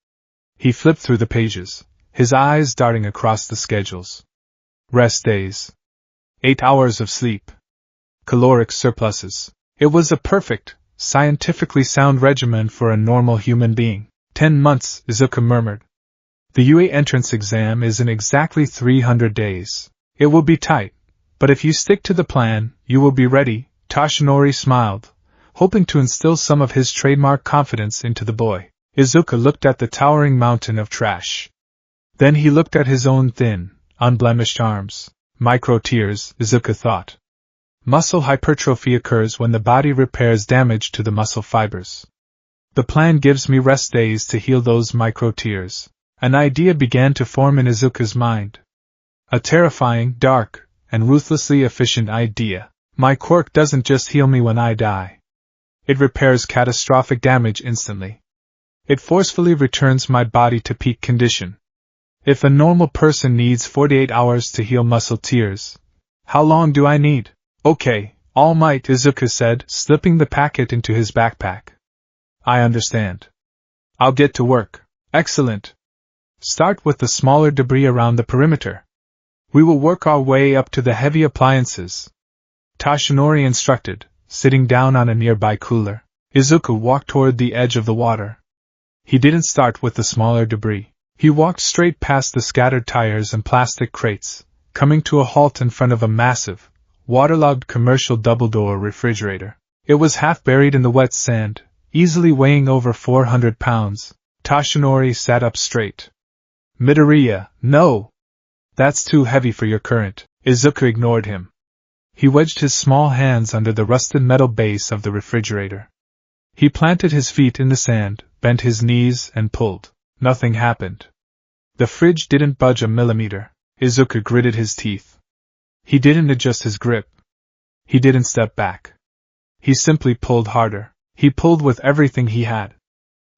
S1: He flipped through the pages, his eyes darting across the schedules. Rest days. 8 hours of sleep. Caloric surpluses. It was a perfect, scientifically sound regimen for a normal human being. 10 months, Izuku murmured. "The UA entrance exam is in exactly 300 days. It will be tight, but if you stick to the plan, you will be ready." Toshinori smiled, hoping to instill some of his trademark confidence into the boy. Izuku looked at the towering mountain of trash. Then he looked at his own thin, unblemished arms. Micro tears, Izuku thought. Muscle hypertrophy occurs when the body repairs damage to the muscle fibers. The plan gives me rest days to heal those micro-tears. An idea began to form in Izuku's mind. A terrifying, dark, and ruthlessly efficient idea. My quirk doesn't just heal me when I die. It repairs catastrophic damage instantly. It forcefully returns my body to peak condition. If a normal person needs 48 hours to heal muscle tears, how long do I need? Okay, All Might, Izuku said, slipping the packet into his backpack. I understand. I'll get to work. Excellent. Start with the smaller debris around the perimeter. We will work our way up to the heavy appliances. Tashinori instructed, sitting down on a nearby cooler. Izuku walked toward the edge of the water. He didn't start with the smaller debris. He walked straight past the scattered tires and plastic crates, coming to a halt in front of a massive, waterlogged commercial double-door refrigerator. It was half buried in the wet sand, easily weighing over 400 pounds. Tashinori sat up straight. Midoriya, no! That's too heavy for your current. Izuku ignored him. He wedged his small hands under the rusted metal base of the refrigerator. He planted his feet in the sand, bent his knees, and pulled. Nothing happened. The fridge didn't budge a millimeter. Izuku gritted his teeth. He didn't adjust his grip. He didn't step back. He simply pulled harder. He pulled with everything he had.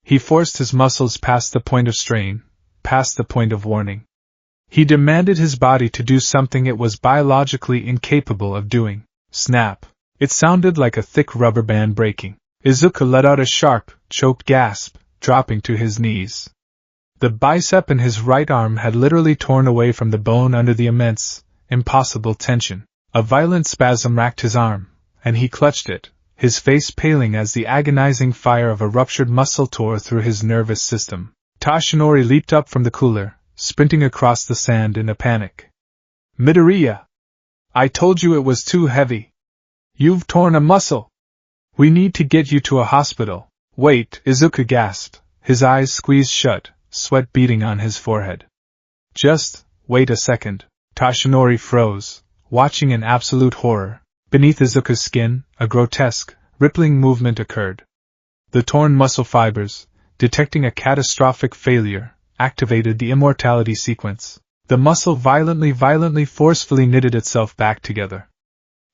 S1: He forced his muscles past the point of strain, past the point of warning. He demanded his body to do something it was biologically incapable of doing. Snap. It sounded like a thick rubber band breaking. Izuku let out a sharp, choked gasp, dropping to his knees. The bicep in his right arm had literally torn away from the bone under the immense, impossible tension. A violent spasm racked his arm, and he clutched it, his face paling as the agonizing fire of a ruptured muscle tore through his nervous system. Tashinori leaped up from the cooler, sprinting across the sand in a panic. Midoriya! I told you it was too heavy. You've torn a muscle. We need to get you to a hospital. Wait, Izuku gasped, his eyes squeezed shut, sweat beading on his forehead. Just wait a second. Tashinori froze, watching in absolute horror. Beneath Izuku's skin, a grotesque, rippling movement occurred. The torn muscle fibers, detecting a catastrophic failure, activated the Immortality sequence. The muscle violently forcefully knitted itself back together.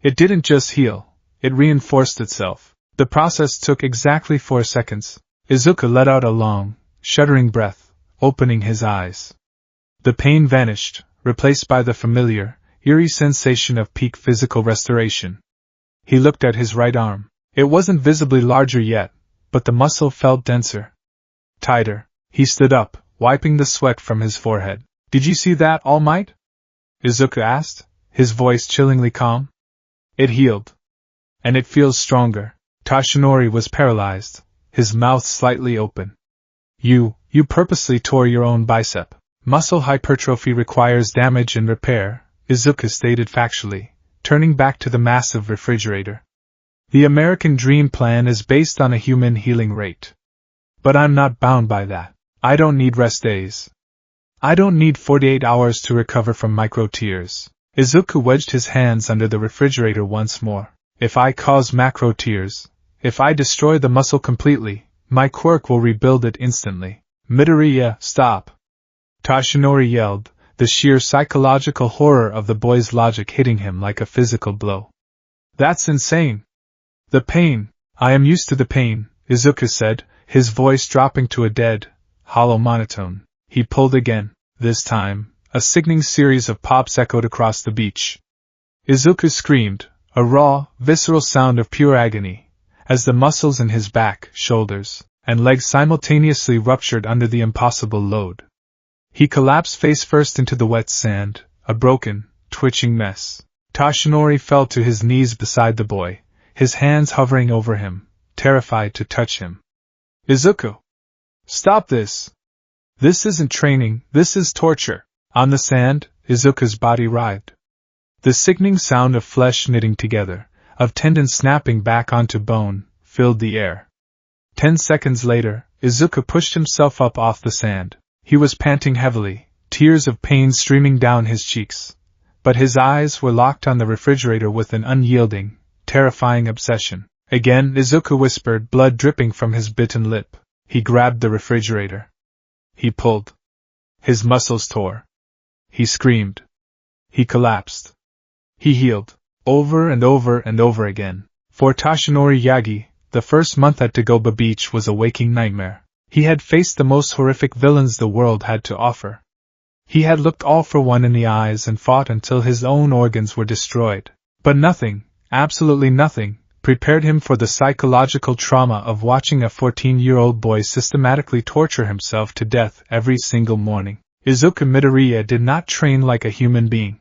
S1: It didn't just heal, it reinforced itself. The process took exactly 4 seconds. Izuku let out a long, shuddering breath, opening his eyes. The pain vanished, replaced by the familiar, eerie sensation of peak physical restoration. He looked at his right arm. It wasn't visibly larger yet, but the muscle felt denser. Tighter. He stood up, wiping the sweat from his forehead. Did you see that, All Might? Izuku asked, his voice chillingly calm. It healed. And it feels stronger. Tashinori was paralyzed, his mouth slightly open. You purposely tore your own bicep. Muscle hypertrophy requires damage and repair, Izuku stated factually, turning back to the massive refrigerator. The American Dream Plan is based on a human healing rate. But I'm not bound by that. I don't need rest days. I don't need 48 hours to recover from micro-tears. Izuku wedged his hands under the refrigerator once more. If I cause macro-tears, if I destroy the muscle completely, my quirk will rebuild it instantly. Midoriya, stop! Tashinori yelled, the sheer psychological horror of the boy's logic hitting him like a physical blow. That's insane! The pain! I am used to the pain, Izuku said, his voice dropping to a dead, hollow monotone. He pulled again. This time, a sickening series of pops echoed across the beach. Izuku screamed, a raw, visceral sound of pure agony, as the muscles in his back, shoulders, and legs simultaneously ruptured under the impossible load. He collapsed face first into the wet sand, a broken, twitching mess. Tashinori fell to his knees beside the boy, his hands hovering over him, terrified to touch him. Izuku! Stop this! This isn't training, this is torture. On the sand, Izuku's body writhed. The sickening sound of flesh knitting together, of tendons snapping back onto bone, filled the air. 10 seconds later, Izuku pushed himself up off the sand. He was panting heavily, tears of pain streaming down his cheeks. But his eyes were locked on the refrigerator with an unyielding, terrifying obsession. Again, Izuku whispered, blood dripping from his bitten lip. He grabbed the refrigerator. He pulled. His muscles tore. He screamed. He collapsed. He healed. Over and over and over again. For Toshinori Yagi, the first month at Dagoba Beach was a waking nightmare. He had faced the most horrific villains the world had to offer. He had looked all for one in the eyes and fought until his own organs were destroyed. But nothing, absolutely nothing, prepared him for the psychological trauma of watching a 14-year-old boy systematically torture himself to death every single morning. Izuku Midoriya did not train like a human being.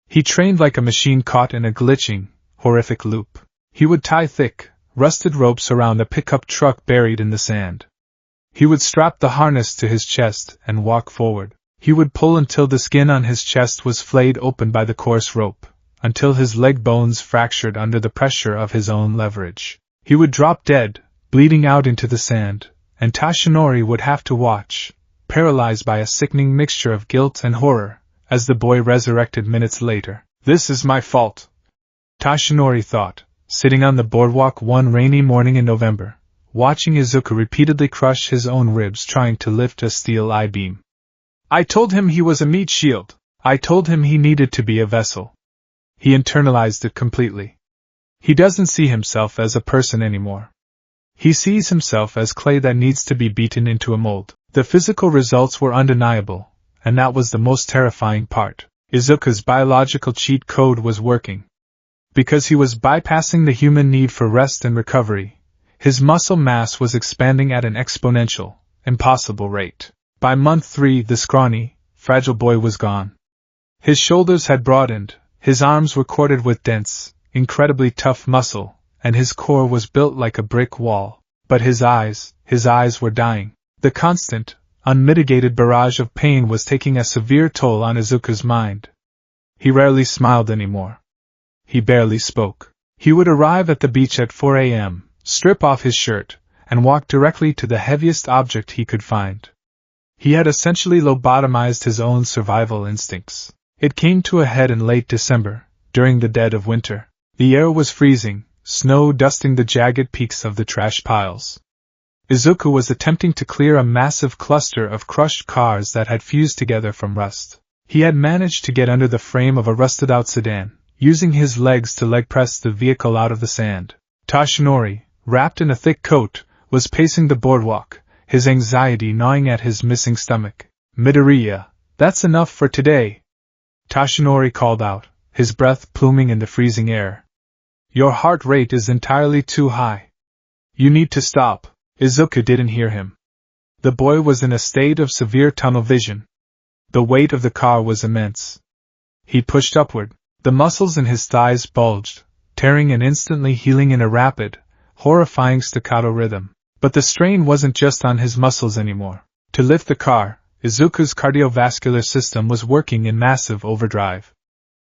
S1: He trained like a machine caught in a glitching, horrific loop. He would tie thick, rusted ropes around a pickup truck buried in the sand. He would strap the harness to his chest and walk forward. He would pull until the skin on his chest was flayed open by the coarse rope, until his leg bones fractured under the pressure of his own leverage. He would drop dead, bleeding out into the sand, and Toshinori would have to watch, paralyzed by a sickening mixture of guilt and horror, as the boy resurrected minutes later. This is my fault, Toshinori thought, sitting on the boardwalk one rainy morning in November, watching Izuku repeatedly crush his own ribs trying to lift a steel I-beam. I told him he was a meat shield. I told him he needed to be a vessel. He internalized it completely. He doesn't see himself as a person anymore. He sees himself as clay that needs to be beaten into a mold. The physical results were undeniable, and that was the most terrifying part. Izuku's biological cheat code was working. Because he was bypassing the human need for rest and recovery, his muscle mass was expanding at an exponential, impossible rate. By month 3, the scrawny, fragile boy was gone. His shoulders had broadened, his arms were corded with dense, incredibly tough muscle, and his core was built like a brick wall. But his eyes were dying. The constant, unmitigated barrage of pain was taking a severe toll on Izuku's mind. He rarely smiled anymore. He barely spoke. He would arrive at the beach at 4 a.m., strip off his shirt, and walk directly to the heaviest object he could find. He had essentially lobotomized his own survival instincts. It came to a head in late December, during the dead of winter. The air was freezing, snow dusting the jagged peaks of the trash piles. Izuku was attempting to clear a massive cluster of crushed cars that had fused together from rust. He had managed to get under the frame of a rusted-out sedan, using his legs to leg-press the vehicle out of the sand. Toshinori, wrapped in a thick coat, was pacing the boardwalk, his anxiety gnawing at his missing stomach. Midoriya, that's enough for today, Toshinori called out, his breath pluming in the freezing air. Your heart rate is entirely too high. You need to stop. Izuku didn't hear him. The boy was in a state of severe tunnel vision. The weight of the car was immense. He pushed upward. The muscles in his thighs bulged, tearing and instantly healing in a rapid, horrifying staccato rhythm. But the strain wasn't just on his muscles anymore. To lift the car, Izuku's cardiovascular system was working in massive overdrive.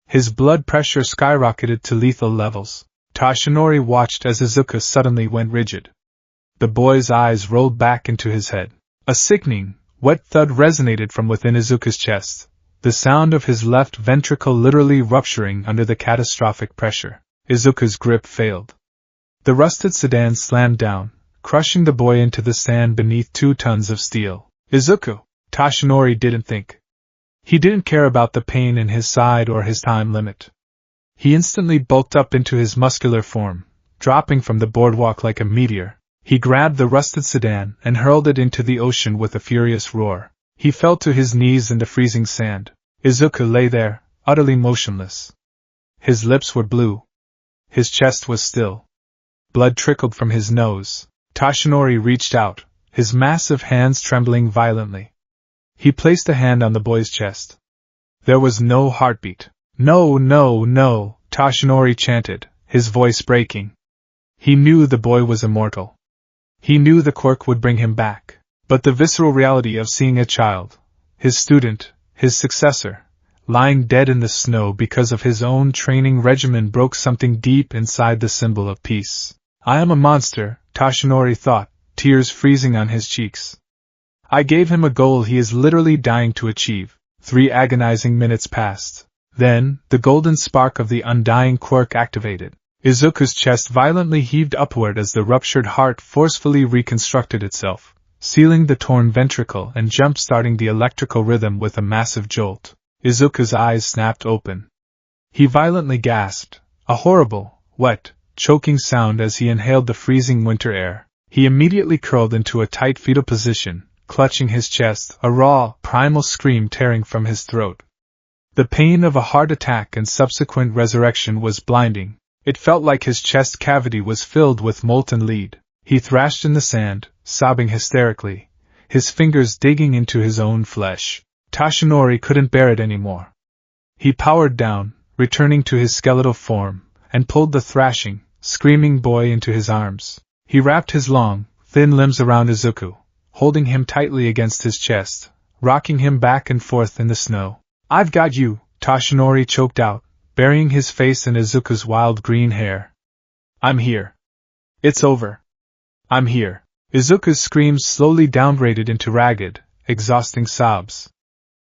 S1: His blood pressure skyrocketed to lethal levels. Toshinori watched as Izuku suddenly went rigid. The boy's eyes rolled back into his head. A sickening, wet thud resonated from within Izuku's chest, the sound of his left ventricle literally rupturing under the catastrophic pressure. Izuku's grip failed. The rusted sedan slammed down, crushing the boy into the sand beneath 2 tons of steel. Izuku! Toshinori didn't think. He didn't care about the pain in his side or his time limit. He instantly bulked up into his muscular form, dropping from the boardwalk like a meteor. He grabbed the rusted sedan and hurled it into the ocean with a furious roar. He fell to his knees in the freezing sand. Izuku lay there, utterly motionless. His lips were blue. His chest was still. Blood trickled from his nose. Toshinori reached out, his massive hands trembling violently. He placed a hand on the boy's chest. There was no heartbeat. No, no, no, Toshinori chanted, his voice breaking. He knew the boy was immortal. He knew the quirk would bring him back. But the visceral reality of seeing a child, his student, his successor, lying dead in the snow because of his own training regimen broke something deep inside the symbol of peace. I am a monster, Toshinori thought, tears freezing on his cheeks. I gave him a goal he is literally dying to achieve. 3 agonizing minutes passed. Then, the golden spark of the undying quirk activated. Izuku's chest violently heaved upward as the ruptured heart forcefully reconstructed itself, sealing the torn ventricle and jump-starting the electrical rhythm with a massive jolt. Izuku's eyes snapped open. He violently gasped, a horrible, wet, choking sound as he inhaled the freezing winter air. He immediately curled into a tight fetal position, clutching his chest, a raw, primal scream tearing from his throat. The pain of a heart attack and subsequent resurrection was blinding. It felt like his chest cavity was filled with molten lead. He thrashed in the sand, sobbing hysterically, his fingers digging into his own flesh. Toshinori couldn't bear it anymore. He powered down, returning to his skeletal form, and pulled the thrashing, screaming boy into his arms. He wrapped his long, thin limbs around Izuku, holding him tightly against his chest, rocking him back and forth in the snow. "I've got you," Toshinori choked out, burying his face in Izuku's wild green hair. "I'm here. It's over. I'm here." Izuku's screams slowly downgraded into ragged, exhausting sobs.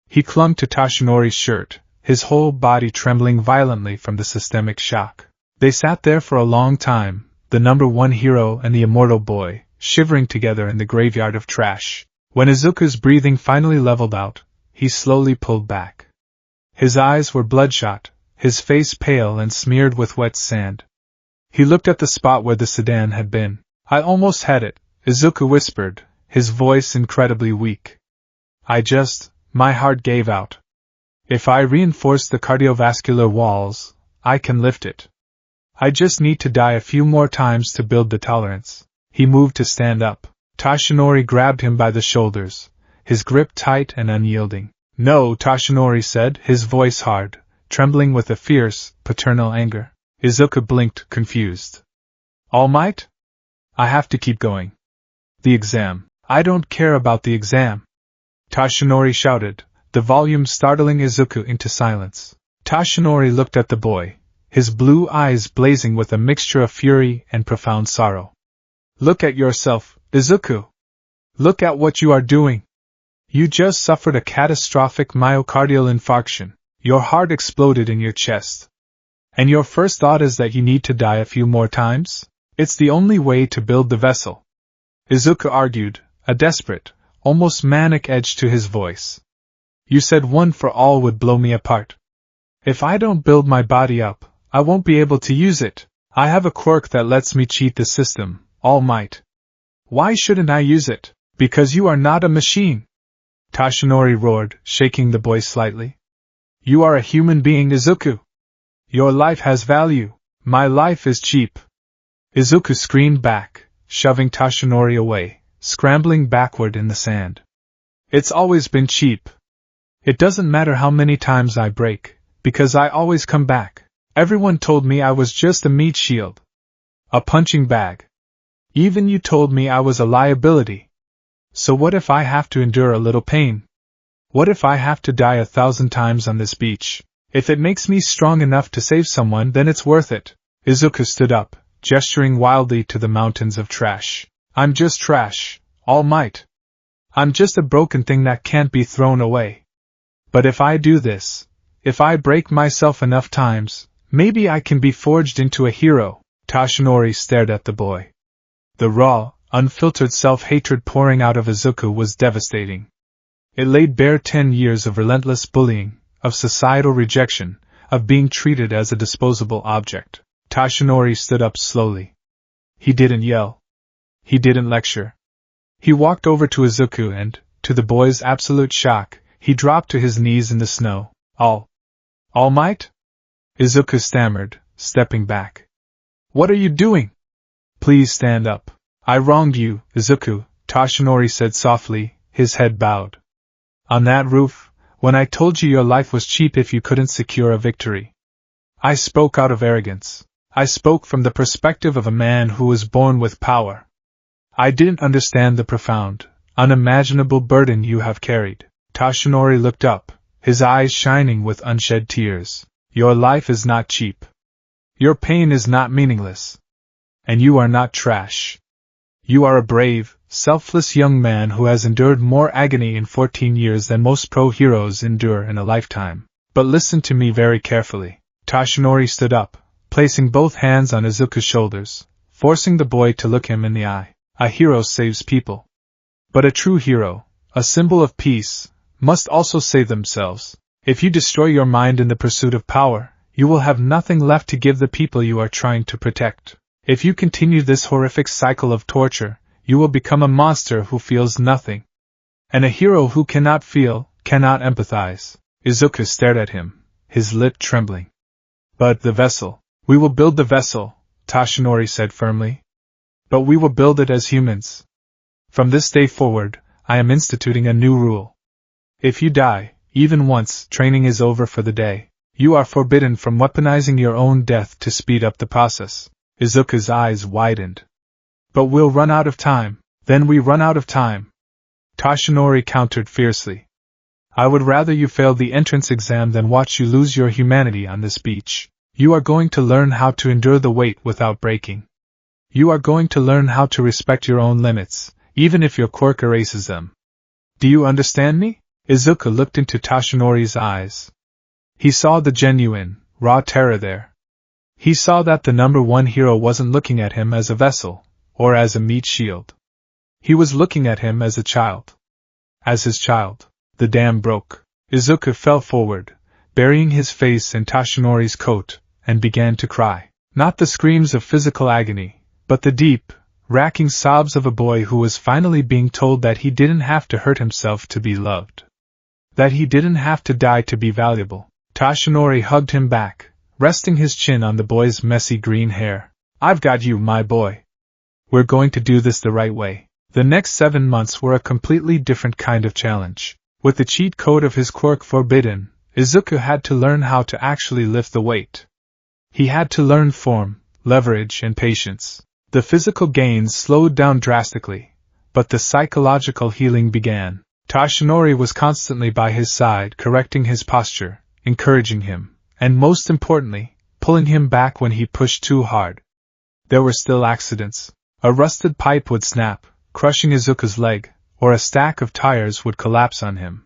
S1: He clung to Toshinori's shirt, his whole body trembling violently from the systemic shock. They sat there for a long time, the number one hero and the immortal boy, shivering together in the graveyard of trash. When Izuku's breathing finally leveled out, he slowly pulled back. His eyes were bloodshot, his face pale and smeared with wet sand. He looked at the spot where the sedan had been. "I almost had it," Izuku whispered, his voice incredibly weak. My heart gave out. If I reinforce the cardiovascular walls, I can lift it. I just need to die a few more times to build the tolerance." He moved to stand up. Toshinori grabbed him by the shoulders, his grip tight and unyielding. "No," Toshinori said, his voice hard, trembling with a fierce, paternal anger. Izuku blinked, confused. "All Might? I have to keep going. The exam. I don't care about the exam," Toshinori shouted, the volume startling Izuku into silence. Toshinori looked at the boy, his blue eyes blazing with a mixture of fury and profound sorrow. "Look at yourself, Izuku. Look at what you are doing. You just suffered a catastrophic myocardial infarction. Your heart exploded in your chest. And your first thought is that you need to die a few more times? It's the only way to build the vessel," Izuku argued, a desperate, almost manic edge to his voice. "You said one for all would blow me apart. If I don't build my body up, I won't be able to use it. I have a quirk that lets me cheat the system, All Might. Why shouldn't I use it? Because you are not a machine," Toshinori roared, shaking the boy slightly. "You are a human being, Izuku. Your life has value. My life is cheap." Izuku screamed back, shoving Toshinori away, scrambling backward in the sand. "It's always been cheap. It doesn't matter how many times I break, because I always come back. Everyone told me I was just a meat shield. A punching bag. Even you told me I was a liability. So what if I have to endure a little pain? What if I have to die 1,000 times on this beach? If it makes me strong enough to save someone, then it's worth it." Izuku stood up, gesturing wildly to the mountains of trash. "I'm just trash, All Might. I'm just a broken thing that can't be thrown away. But if I do this, if I break myself enough times, maybe I can be forged into a hero." Toshinori stared at the boy. The raw, unfiltered self-hatred pouring out of Izuku was devastating. It laid bare 10 years of relentless bullying, of societal rejection, of being treated as a disposable object. Toshinori stood up slowly. He didn't yell. He didn't lecture. He walked over to Izuku and, to the boy's absolute shock, he dropped to his knees in the snow. All Might?" Izuku stammered, stepping back. "What are you doing? Please stand up." "I wronged you, Izuku," Toshinori said softly, his head bowed. "On that roof, when I told you your life was cheap if you couldn't secure a victory. I spoke out of arrogance. I spoke from the perspective of a man who was born with power. I didn't understand the profound, unimaginable burden you have carried." Toshinori looked up, his eyes shining with unshed tears. "Your life is not cheap. Your pain is not meaningless. And you are not trash. You are a brave, selfless young man who has endured more agony in 14 years than most pro-heroes endure in a lifetime. But listen to me very carefully." Toshinori stood up, placing both hands on Izuku's shoulders, forcing the boy to look him in the eye. A hero saves people. But a true hero, a symbol of peace, must also save themselves. If you destroy your mind in the pursuit of power, you will have nothing left to give the people you are trying to protect. If you continue this horrific cycle of torture, you will become a monster who feels nothing. And a hero who cannot feel, cannot empathize. Izuku stared at him, his lip trembling. But the vessel. We will build the vessel, Toshinori said firmly. But we will build it as humans. From this day forward, I am instituting a new rule. If you die, even once, training is over for the day. You are forbidden from weaponizing your own death to speed up the process. Izuku's eyes widened. But we'll run out of time. Then we run out of time. Toshinori countered fiercely. I would rather you fail the entrance exam than watch you lose your humanity on this beach. You are going to learn how to endure the weight without breaking. You are going to learn how to respect your own limits, even if your quirk erases them. Do you understand me? Izuku looked into Toshinori's eyes. He saw the genuine, raw terror there. He saw that the number one hero wasn't looking at him as a vessel, or as a meat shield. He was looking at him as a child. As his child. The dam broke. Izuku fell forward, burying his face in Toshinori's coat, and began to cry. Not the screams of physical agony, but the deep, racking sobs of a boy who was finally being told that he didn't have to hurt himself to be loved. That he didn't have to die to be valuable. Toshinori hugged him back, resting his chin on the boy's messy green hair. I've got you, my boy. We're going to do this the right way. The next 7 months were a completely different kind of challenge. With the cheat code of his quirk forbidden, Izuku had to learn how to actually lift the weight. He had to learn form, leverage, and patience. The physical gains slowed down drastically, but the psychological healing began. Toshinori was constantly by his side, correcting his posture, encouraging him, and most importantly, pulling him back when he pushed too hard. There were still accidents. A rusted pipe would snap, crushing Izuku's leg, or a stack of tires would collapse on him.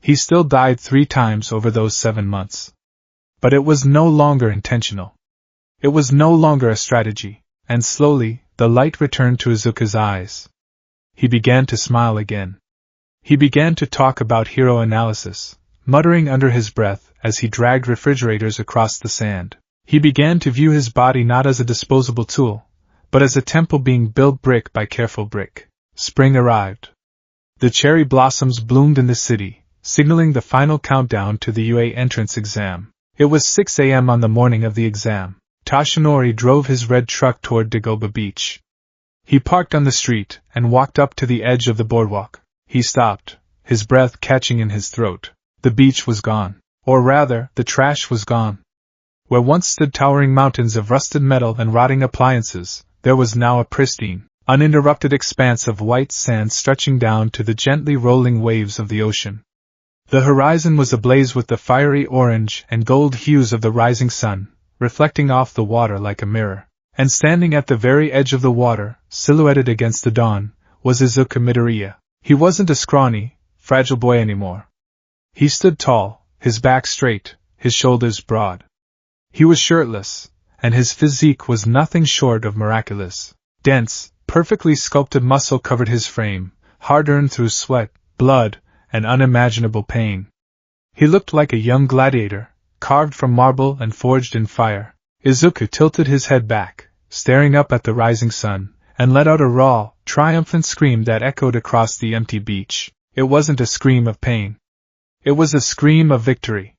S1: He still died 3 times over those 7 months. But it was no longer intentional. It was no longer a strategy, and slowly, the light returned to Izuku's eyes. He began to smile again. He began to talk about hero analysis, muttering under his breath as he dragged refrigerators across the sand. He began to view his body not as a disposable tool, but as a temple being built brick by careful brick. Spring arrived. The cherry blossoms bloomed in the city, signaling the final countdown to the UA entrance exam. It was 6 a.m. on the morning of the exam. Toshinori drove his red truck toward Dagoba Beach. He parked on the street and walked up to the edge of the boardwalk. He stopped, his breath catching in his throat. The beach was gone. Or rather, the trash was gone. Where once stood towering mountains of rusted metal and rotting appliances, there was now a pristine, uninterrupted expanse of white sand stretching down to the gently rolling waves of the ocean. The horizon was ablaze with the fiery orange and gold hues of the rising sun, reflecting off the water like a mirror. And standing at the very edge of the water, silhouetted against the dawn, was Izuku Midoriya. He wasn't a scrawny, fragile boy anymore. He stood tall, his back straight, his shoulders broad. He was shirtless, and his physique was nothing short of miraculous. Dense, perfectly sculpted muscle covered his frame, hard-earned through sweat, blood, and unimaginable pain. He looked like a young gladiator, carved from marble and forged in fire. Izuku tilted his head back, staring up at the rising sun, and let out a raw, triumphant scream that echoed across the empty beach. It wasn't a scream of pain. It was a scream of victory.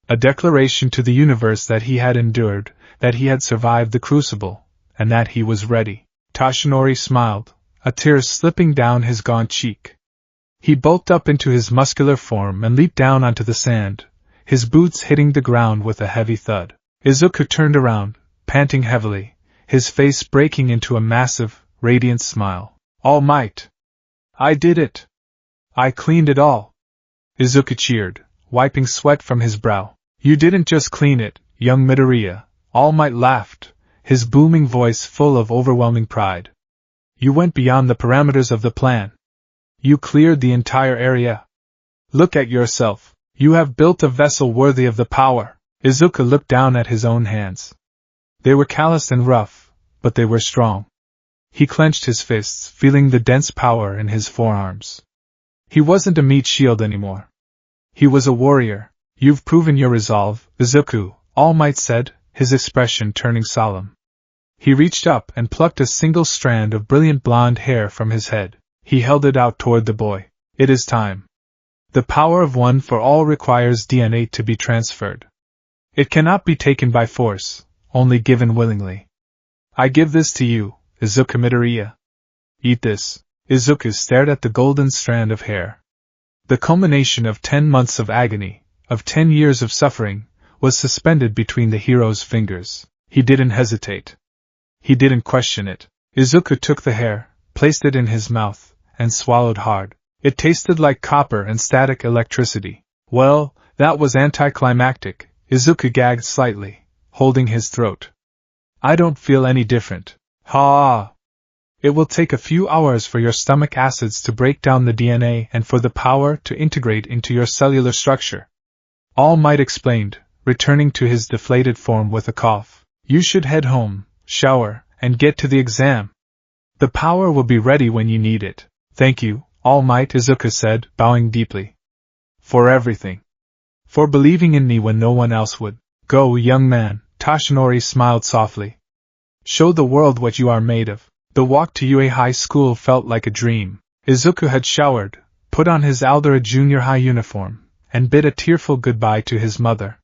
S1: A declaration to the universe that he had endured, that he had survived the crucible, and that he was ready. Toshinori smiled, a tear slipping down his gaunt cheek. He bulked up into his muscular form and leaped down onto the sand, his boots hitting the ground with a heavy thud. Izuku turned around, panting heavily, his face breaking into a massive, radiant smile. All Might! I did it! I cleaned it all! Izuku cheered, wiping sweat from his brow. You didn't just clean it, young Midoriya, All Might laughed, his booming voice full of overwhelming pride. You went beyond the parameters of the plan. You cleared the entire area. Look at yourself. You have built a vessel worthy of the power. Izuku looked down at his own hands. They were calloused and rough, but they were strong. He clenched his fists, feeling the dense power in his forearms. He wasn't a meat shield anymore. He was a warrior. You've proven your resolve, Izuku, All Might said, his expression turning solemn. He reached up and plucked a single strand of brilliant blonde hair from his head. He held it out toward the boy. It is time. The power of one for all requires DNA to be transferred. It cannot be taken by force, only given willingly. I give this to you, Izuku Midoriya. Eat this. Izuku stared at the golden strand of hair. The culmination of 10 months of agony, of 10 years of suffering, was suspended between the hero's fingers. He didn't hesitate. He didn't question it. Izuku took the hair, placed it in his mouth, and swallowed hard. It tasted like copper and static electricity. Well, that was anticlimactic. Izuku gagged slightly, holding his throat. I don't feel any different. Ha! It will take a few hours for your stomach acids to break down the DNA and for the power to integrate into your cellular structure. All Might explained, returning to his deflated form with a cough. You should head home, shower, and get to the exam. The power will be ready when you need it. Thank you, All Might, Izuku said, bowing deeply. For everything. For believing in me when no one else would. Go, young man, Toshinori smiled softly. Show the world what you are made of. The walk to UA High School felt like a dream. Izuku had showered, put on his Aldera Junior High uniform, and bid a tearful goodbye to his mother.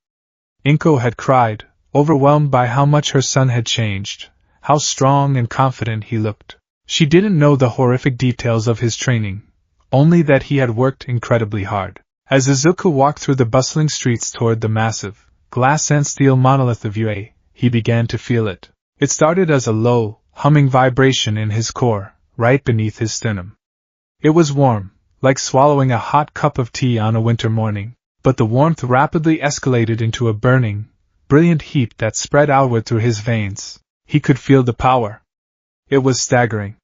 S1: Inko had cried, overwhelmed by how much her son had changed, how strong and confident he looked. She didn't know the horrific details of his training, only that he had worked incredibly hard. As Izuku walked through the bustling streets toward the massive, glass and steel monolith of UA, he began to feel it. It started as a low, humming vibration in his core, right beneath his sternum. It was warm, like swallowing a hot cup of tea on a winter morning, but the warmth rapidly escalated into a burning, brilliant heat that spread outward through his veins. He could feel the power. It was staggering.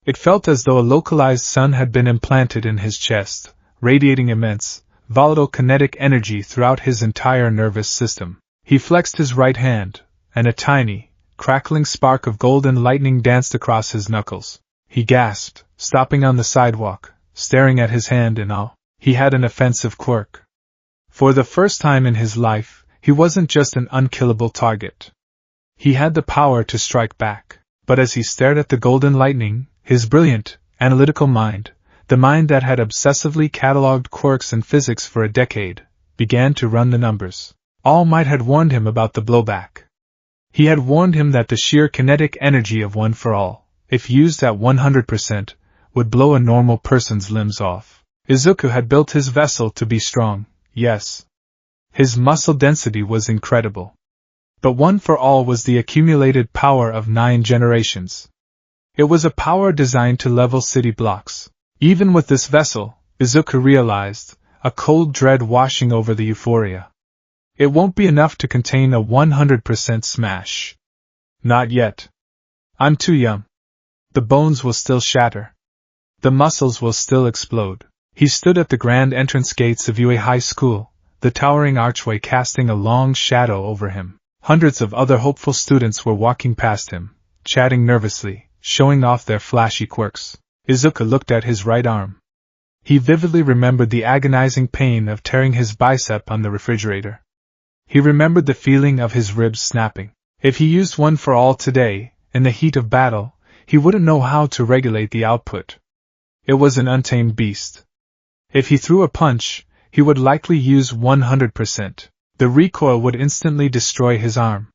S1: It felt as though a localized sun had been implanted in his chest, radiating immense, volatile kinetic energy throughout his entire nervous system. He flexed his right hand, and a tiny, crackling spark of golden lightning danced across his knuckles. He gasped, stopping on the sidewalk, staring at his hand in awe. He had an offensive quirk. For the first time in his life, he wasn't just an unkillable target. He had the power to strike back. But as he stared at the golden lightning, his brilliant, analytical mind, the mind that had obsessively catalogued quirks and physics for a decade, began to run the numbers. All Might had warned him about the blowback. He had warned him that the sheer kinetic energy of One for All, if used at 100%, would blow a normal person's limbs off. Izuku had built his vessel to be strong, yes. His muscle density was incredible. But One for All was the accumulated power of 9 generations. It was a power designed to level city blocks. Even with this vessel, Izuku realized, a cold dread washing over the euphoria. It won't be enough to contain a 100% smash. Not yet. I'm too young. The bones will still shatter. The muscles will still explode. He stood at the grand entrance gates of UA High School, the towering archway casting a long shadow over him. Hundreds of other hopeful students were walking past him, chatting nervously, showing off their flashy quirks. Izuku looked at his right arm. He vividly remembered the agonizing pain of tearing his bicep on the refrigerator. He remembered the feeling of his ribs snapping. If he used One for All today, in the heat of battle, he wouldn't know how to regulate the output. It was an untamed beast. If he threw a punch, he would likely use 100%. The recoil would instantly destroy his arm.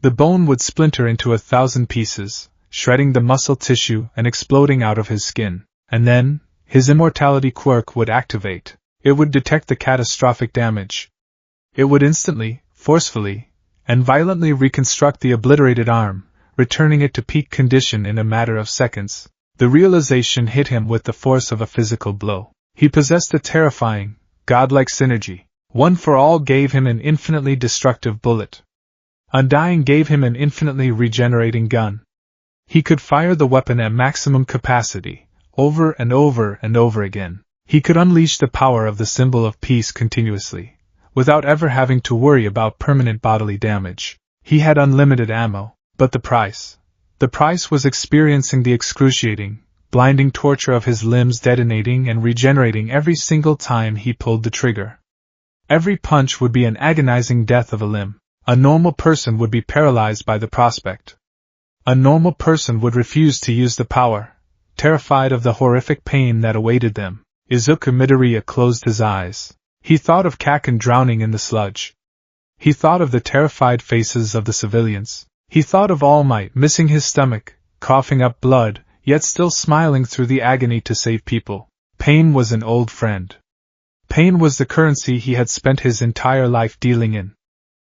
S1: The bone would splinter into 1,000 pieces, shredding the muscle tissue and exploding out of his skin. And then, his Immortality quirk would activate. It would detect the catastrophic damage. It would instantly, forcefully, and violently reconstruct the obliterated arm, returning it to peak condition in a matter of seconds. The realization hit him with the force of a physical blow. He possessed a terrifying, godlike synergy. One for All gave him an infinitely destructive bullet. Undying gave him an infinitely regenerating gun. He could fire the weapon at maximum capacity, over and over and over again. He could unleash the power of the symbol of peace continuously, without ever having to worry about permanent bodily damage. He had unlimited ammo, but the price? The price was experiencing the excruciating, blinding torture of his limbs detonating and regenerating every single time he pulled the trigger. Every punch would be an agonizing death of a limb. A normal person would be paralyzed by the prospect. A normal person would refuse to use the power, terrified of the horrific pain that awaited them. Izuku Midoriya closed his eyes. He thought of Kaken drowning in the sludge. He thought of the terrified faces of the civilians. He thought of All Might missing his stomach, coughing up blood, yet still smiling through the agony to save people. Pain was an old friend. Pain was the currency he had spent his entire life dealing in.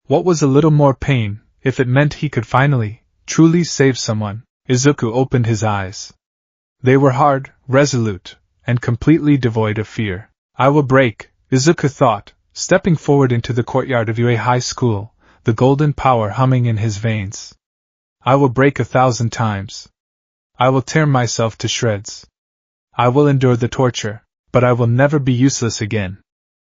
S1: What was a little more pain, if it meant he could finally, truly save someone? Izuku opened his eyes. They were hard, resolute, and completely devoid of fear. I will break, Izuku thought, stepping forward into the courtyard of UA High School, the golden power humming in his veins. I will break 1,000 times. I will tear myself to shreds. I will endure the torture, but I will never be useless again.